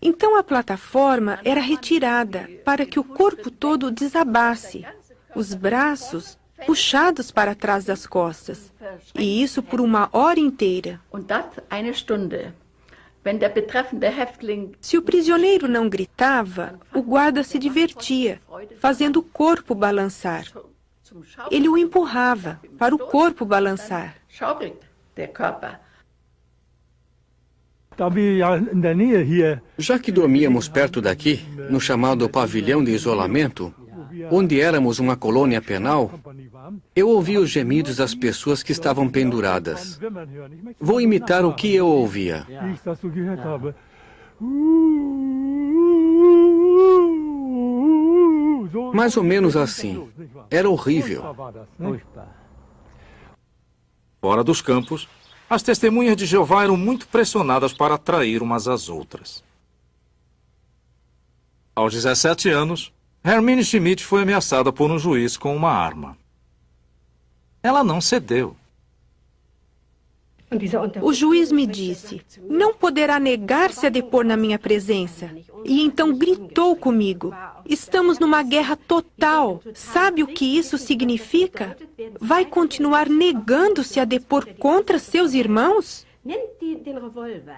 Speaker 2: Então a plataforma era retirada para que o corpo todo desabasse, os braços puxados para trás das costas, e isso por 1 hora inteira. Se o prisioneiro não gritava, o guarda se divertia, fazendo o corpo balançar. Ele o empurrava para o corpo balançar.
Speaker 3: Já que dormíamos perto daqui, no chamado pavilhão de isolamento, onde éramos uma colônia penal, eu ouvi os gemidos das pessoas que estavam penduradas. Vou imitar o que eu ouvia. Mais ou menos assim. Era horrível.
Speaker 1: Fora dos campos, as testemunhas de Jeová eram muito pressionadas para atrair umas às outras. Aos 17 anos, Hermine Schmidt foi ameaçada por um juiz com uma arma. Ela não cedeu.
Speaker 2: O juiz me disse, não poderá negar-se a depor na minha presença. E então gritou comigo, estamos numa guerra total. Sabe o que isso significa? Vai continuar negando-se a depor contra seus irmãos?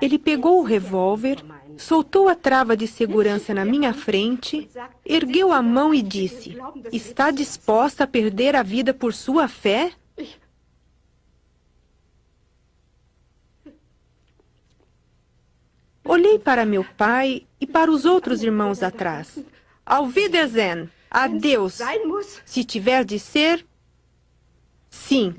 Speaker 2: Ele pegou o revólver, soltou a trava de segurança na minha frente, ergueu a mão e disse, está disposta a perder a vida por sua fé? Olhei para meu pai e para os outros irmãos atrás. Auf Wiedersehen, adeus. Se tiver de ser, sim.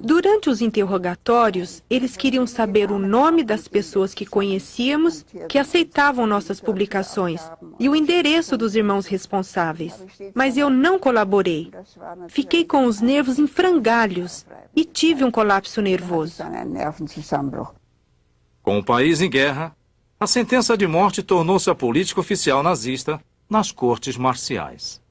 Speaker 2: Durante os interrogatórios, eles queriam saber o nome das pessoas que conhecíamos, que aceitavam nossas publicações, e o endereço dos irmãos responsáveis. Mas eu não colaborei. Fiquei com os nervos em frangalhos e tive um colapso nervoso.
Speaker 1: Com o país em guerra, a sentença de morte tornou-se a política oficial nazista nas cortes marciais.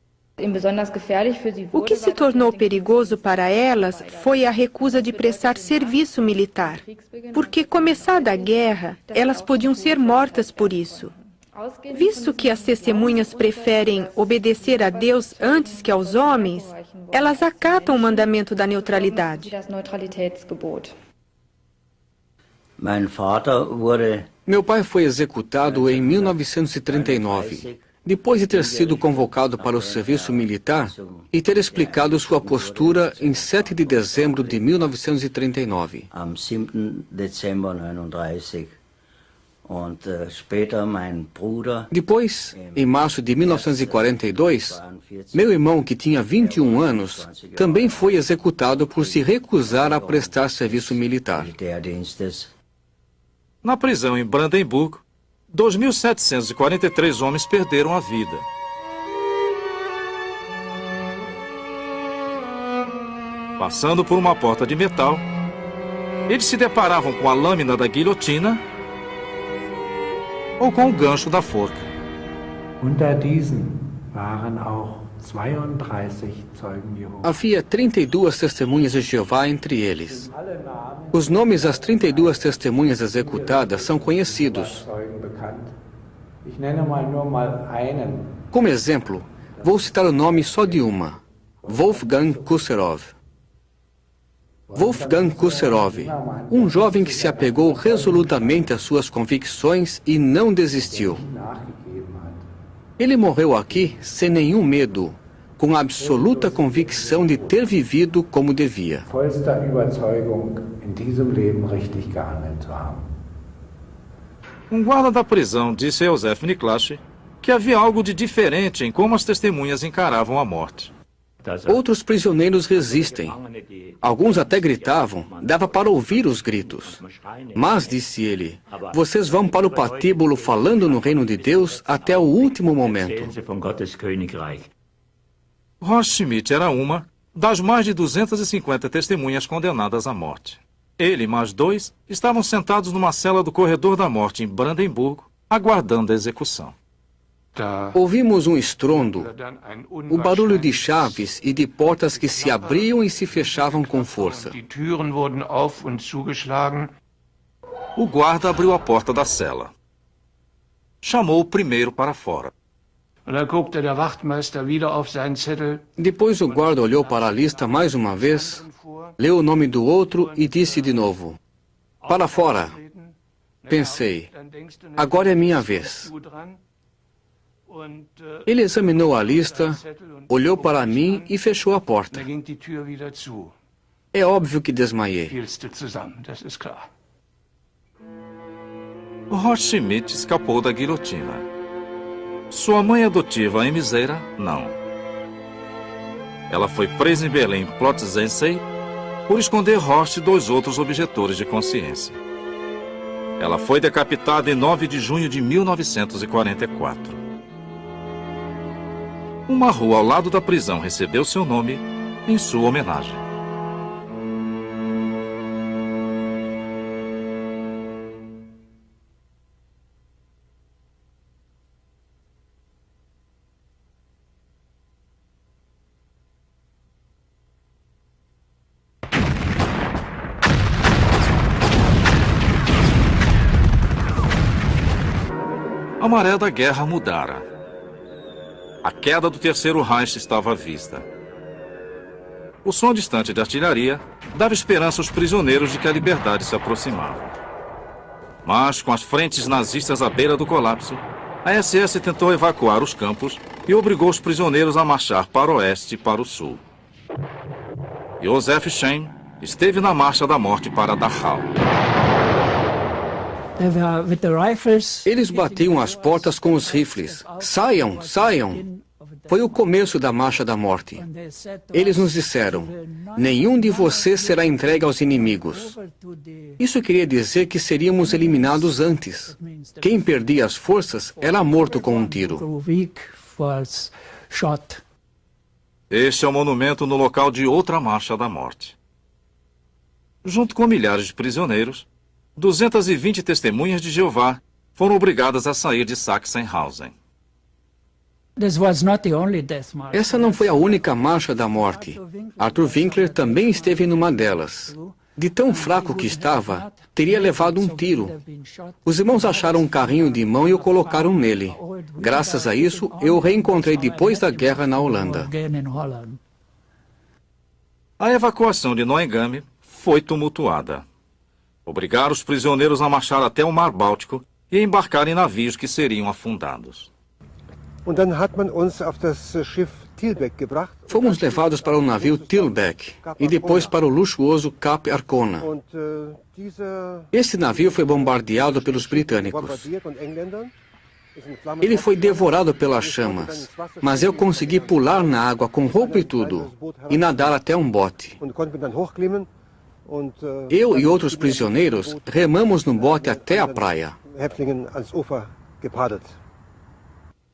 Speaker 2: O que se tornou perigoso para elas foi a recusa de prestar serviço militar, porque, começada a guerra, elas podiam ser mortas por isso. Visto que as testemunhas preferem obedecer a Deus antes que aos homens, elas acatam o mandamento da neutralidade.
Speaker 3: Meu pai foi executado em 1939. Depois de ter sido convocado para o serviço militar e ter explicado sua postura em 7 de dezembro de 1939. Depois, em março de 1942, meu irmão, que tinha 21 anos, também foi executado por se recusar a prestar serviço militar.
Speaker 1: Na prisão em Brandenburg, 2.743 homens perderam a vida. Passando por uma porta de metal, eles se deparavam com a lâmina da guilhotina ou com o gancho da forca.
Speaker 5: Unter diesen waren auch 32 Zeugen Jehovas.
Speaker 3: Havia 32 testemunhas de Jeová entre eles. Os nomes das 32 testemunhas executadas são conhecidos. Como exemplo, vou citar o nome só de uma: Wolfgang Kusserov. Wolfgang Kusserov, um jovem que se apegou resolutamente às suas convicções e não desistiu. Ele morreu aqui sem nenhum medo, com a absoluta convicção de ter vivido como devia.
Speaker 1: Um guarda da prisão disse a Josef Niklasch que havia algo de diferente em como as testemunhas encaravam a morte.
Speaker 3: Outros prisioneiros resistem. Alguns até gritavam, dava para ouvir os gritos. Mas, disse ele, vocês vão para o patíbulo falando no reino de Deus até o último momento.
Speaker 1: Horst Schmidt era uma das mais de 250 testemunhas condenadas à morte. Ele e mais 2 estavam sentados numa cela do corredor da morte em Brandemburgo, aguardando a execução.
Speaker 3: Ouvimos um estrondo, o barulho de chaves e de portas que se abriam e se fechavam com força.
Speaker 1: O guarda abriu a porta da cela. Chamou o primeiro para fora.
Speaker 3: Depois o guarda olhou para a lista mais uma vez, leu o nome do outro e disse de novo, para fora. Pensei, agora é minha vez. Ele examinou a lista, olhou para mim e fechou a porta. É óbvio que desmaiei.
Speaker 1: Horst Schmidt escapou da guilhotina. Sua mãe adotiva, Emiseira, não. Ela foi presa em Berlim, Plötzensee, por esconder Horst e 2 outros objetores de consciência. Ela foi decapitada em 9 de junho de 1944. Uma rua ao lado da prisão recebeu seu nome em sua homenagem. A maré da guerra mudara. A queda do Terceiro Reich estava à vista. O som distante de artilharia dava esperança aos prisioneiros de que a liberdade se aproximava. Mas, com as frentes nazistas à beira do colapso, a SS tentou evacuar os campos e obrigou os prisioneiros a marchar para o oeste e para o sul. Josef Schein esteve na marcha da morte para Dachau.
Speaker 3: Eles batiam as portas com os rifles. Saiam, saiam. Foi o começo da marcha da morte. Eles nos disseram, nenhum de vocês será entregue aos inimigos. Isso queria dizer que seríamos eliminados antes. Quem perdia as forças era morto com um tiro.
Speaker 1: Este é o monumento no local de outra marcha da morte. Junto com milhares de prisioneiros, 220 testemunhas de Jeová foram obrigadas a sair de Sachsenhausen.
Speaker 3: Essa não foi a única marcha da morte. Arthur Winkler também esteve numa delas. De tão fraco que estava, teria levado um tiro. Os irmãos acharam um carrinho de mão e o colocaram nele. Graças a isso, eu o reencontrei depois da guerra na Holanda.
Speaker 1: A evacuação de Neuengamme foi tumultuada. Obrigaram os prisioneiros a marchar até o Mar Báltico e a embarcar em navios que seriam afundados.
Speaker 3: Fomos levados para o navio Tilbeck e depois para o luxuoso Cap Arcona. Esse navio foi bombardeado pelos britânicos. Ele foi devorado pelas chamas, mas eu consegui pular na água com roupa e tudo e nadar até um bote. Eu e outros prisioneiros remamos no bote até a praia.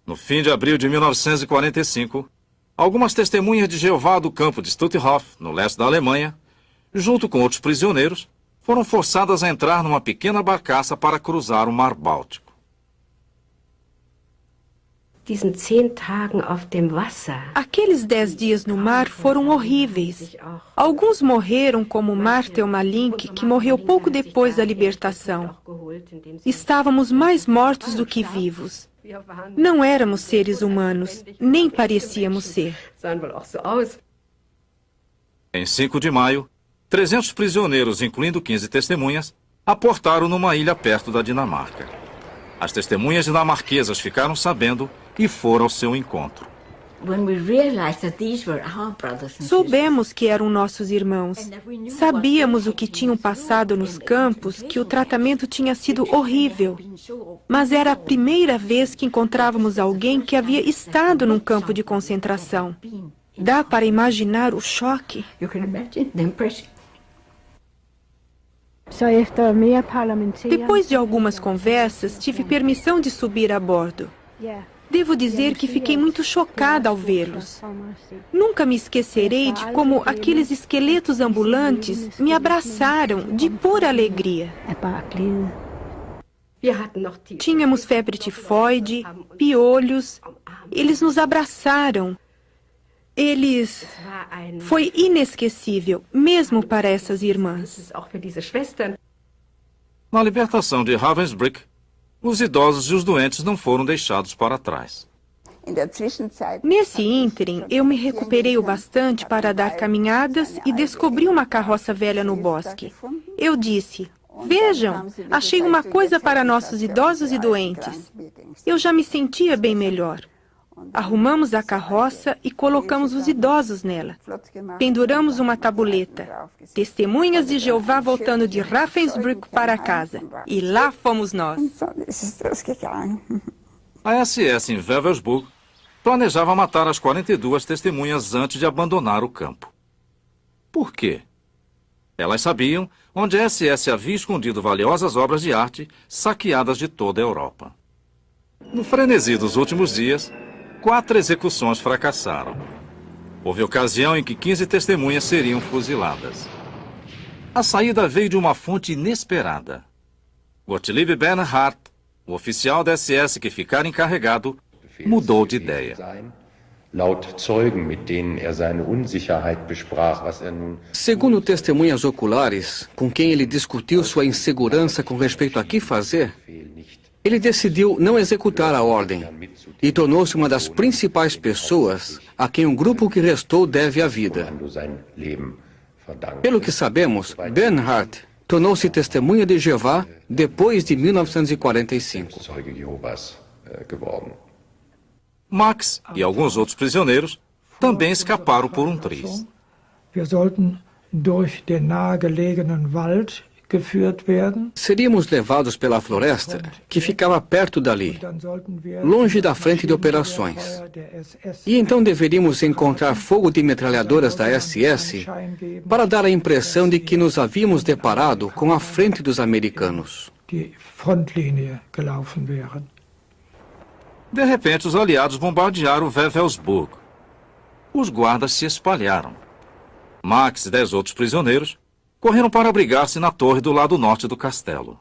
Speaker 1: No fim de abril de 1945, algumas testemunhas de Jeová do campo de Stutthof, no leste da Alemanha, junto com outros prisioneiros, foram forçadas a entrar numa pequena barcaça para cruzar o Mar Báltico.
Speaker 2: Aqueles 10 dias no mar foram horríveis. Alguns morreram, como Martel Malink, que morreu pouco depois da libertação. Estávamos mais mortos do que vivos. Não éramos seres humanos, nem parecíamos ser.
Speaker 1: Em 5 de maio, 300 prisioneiros, incluindo 15 testemunhas, aportaram numa ilha perto da Dinamarca. As testemunhas dinamarquesas ficaram sabendo e foram ao seu encontro.
Speaker 2: Soubemos que eram nossos irmãos. Sabíamos o que tinham passado nos campos, que o tratamento tinha sido horrível. Mas era a primeira vez que encontrávamos alguém que havia estado num campo de concentração. Dá para imaginar o choque? Depois de algumas conversas, tive permissão de subir a bordo. Devo dizer que fiquei muito chocada ao vê-los. Nunca me esquecerei de como aqueles esqueletos ambulantes me abraçaram de pura alegria. Tínhamos febre tifoide, piolhos. Eles nos abraçaram. Foi inesquecível, mesmo para essas irmãs.
Speaker 1: Na libertação de Ravensbrück, os idosos e os doentes não foram deixados para trás.
Speaker 2: Nesse ínterim, eu me recuperei o bastante para dar caminhadas e descobri uma carroça velha no bosque. Eu disse: "Vejam, achei uma coisa para nossos idosos e doentes." Eu já me sentia bem melhor. Arrumamos a carroça e colocamos os idosos nela. Penduramos uma tabuleta. Testemunhas de Jeová voltando de Ravensbrück para casa. E lá fomos nós.
Speaker 1: A SS em Wewelsburg planejava matar as 42 testemunhas antes de abandonar o campo. Por quê? Elas sabiam onde a SS havia escondido valiosas obras de arte saqueadas de toda a Europa. No frenesi dos últimos dias, 4 execuções fracassaram. Houve ocasião em que 15 testemunhas seriam fuziladas. A saída veio de uma fonte inesperada. Gottlieb Bernhard, o oficial da SS que ficara encarregado, mudou de ideia.
Speaker 3: Segundo testemunhas oculares, com quem ele discutiu sua insegurança com respeito a que fazer, ele decidiu não executar a ordem e tornou-se uma das principais pessoas a quem o grupo que restou deve a vida. Pelo que sabemos, Bernhard tornou-se testemunha de Jeová depois de 1945.
Speaker 1: Max e alguns outros prisioneiros também escaparam por um triz.
Speaker 3: Seríamos levados pela floresta, que ficava perto dali, longe da frente de operações. E então deveríamos encontrar fogo de metralhadoras da SS para dar a impressão de que nos havíamos deparado com a frente dos americanos.
Speaker 1: De repente, os aliados bombardearam Wewelsburg. Os guardas se espalharam. Max e 10 outros prisioneiros correram para abrigar-se na torre do lado norte do castelo.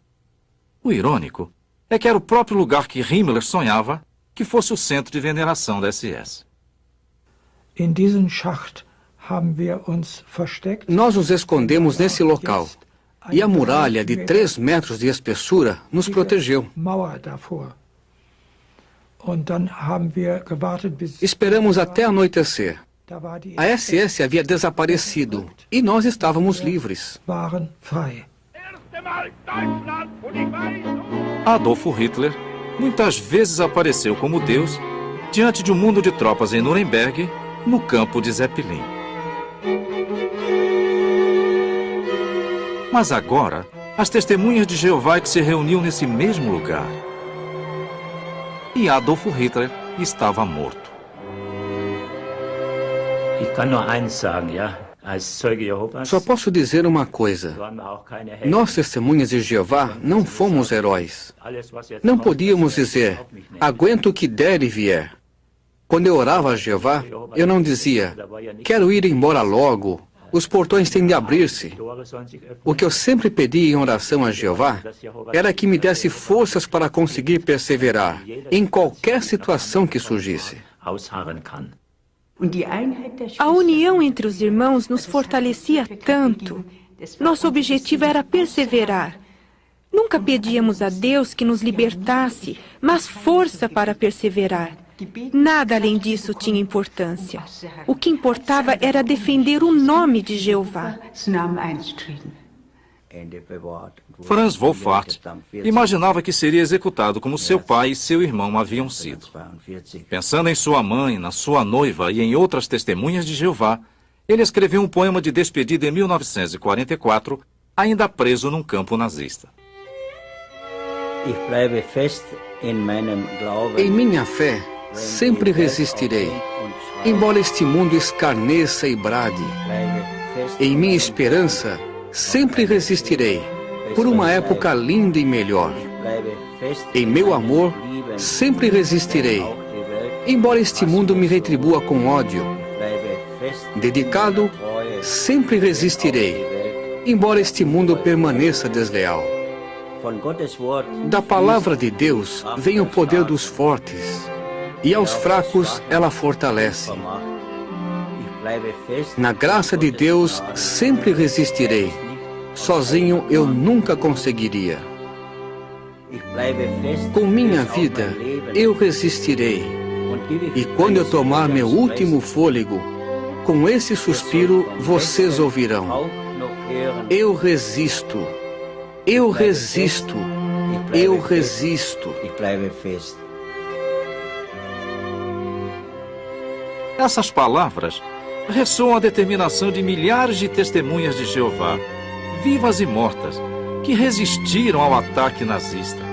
Speaker 1: O irônico é que era o próprio lugar que Himmler sonhava que fosse o centro de veneração da SS.
Speaker 3: Nós nos escondemos nesse local, e a muralha de 3 metros de espessura nos protegeu. Esperamos até anoitecer. A SS havia desaparecido e nós estávamos livres.
Speaker 1: Adolfo Hitler muitas vezes apareceu como Deus diante de um mundo de tropas em Nuremberg, no campo de Zeppelin. Mas agora, as testemunhas de Jeová que se reuniam nesse mesmo lugar. E Adolfo Hitler estava morto.
Speaker 3: Só posso dizer uma coisa. Nós, testemunhas de Jeová, não fomos heróis. Não podíamos dizer, aguento o que der e vier. Quando eu orava a Jeová, eu não dizia, quero ir embora logo, os portões têm de abrir-se. O que eu sempre pedi em oração a Jeová era que me desse forças para conseguir perseverar em qualquer situação que surgisse.
Speaker 2: A união entre os irmãos nos fortalecia tanto. Nosso objetivo era perseverar. Nunca pedíamos a Deus que nos libertasse, mas força para perseverar. Nada além disso tinha importância. O que importava era defender o nome de Jeová.
Speaker 1: Franz Wolfart imaginava que seria executado como seu pai e seu irmão haviam sido. Pensando em sua mãe, na sua noiva e em outras testemunhas de Jeová, ele escreveu um poema de despedida em 1944, ainda preso num campo nazista.
Speaker 3: Em minha fé, sempre resistirei, embora este mundo escarneça e brade. Em minha esperança, sempre resistirei, por uma época linda e melhor. Em meu amor, sempre resistirei, embora este mundo me retribua com ódio. Dedicado, sempre resistirei, embora este mundo permaneça desleal. Da palavra de Deus vem o poder dos fortes, e aos fracos ela fortalece. Na graça de Deus sempre resistirei. Sozinho eu nunca conseguiria. Com minha vida eu resistirei. E quando eu tomar meu último fôlego, com esse suspiro vocês ouvirão: eu resisto, eu resisto, eu resisto.
Speaker 1: Essas palavras ressoam a determinação de milhares de testemunhas de Jeová, vivas e mortas, que resistiram ao ataque nazista.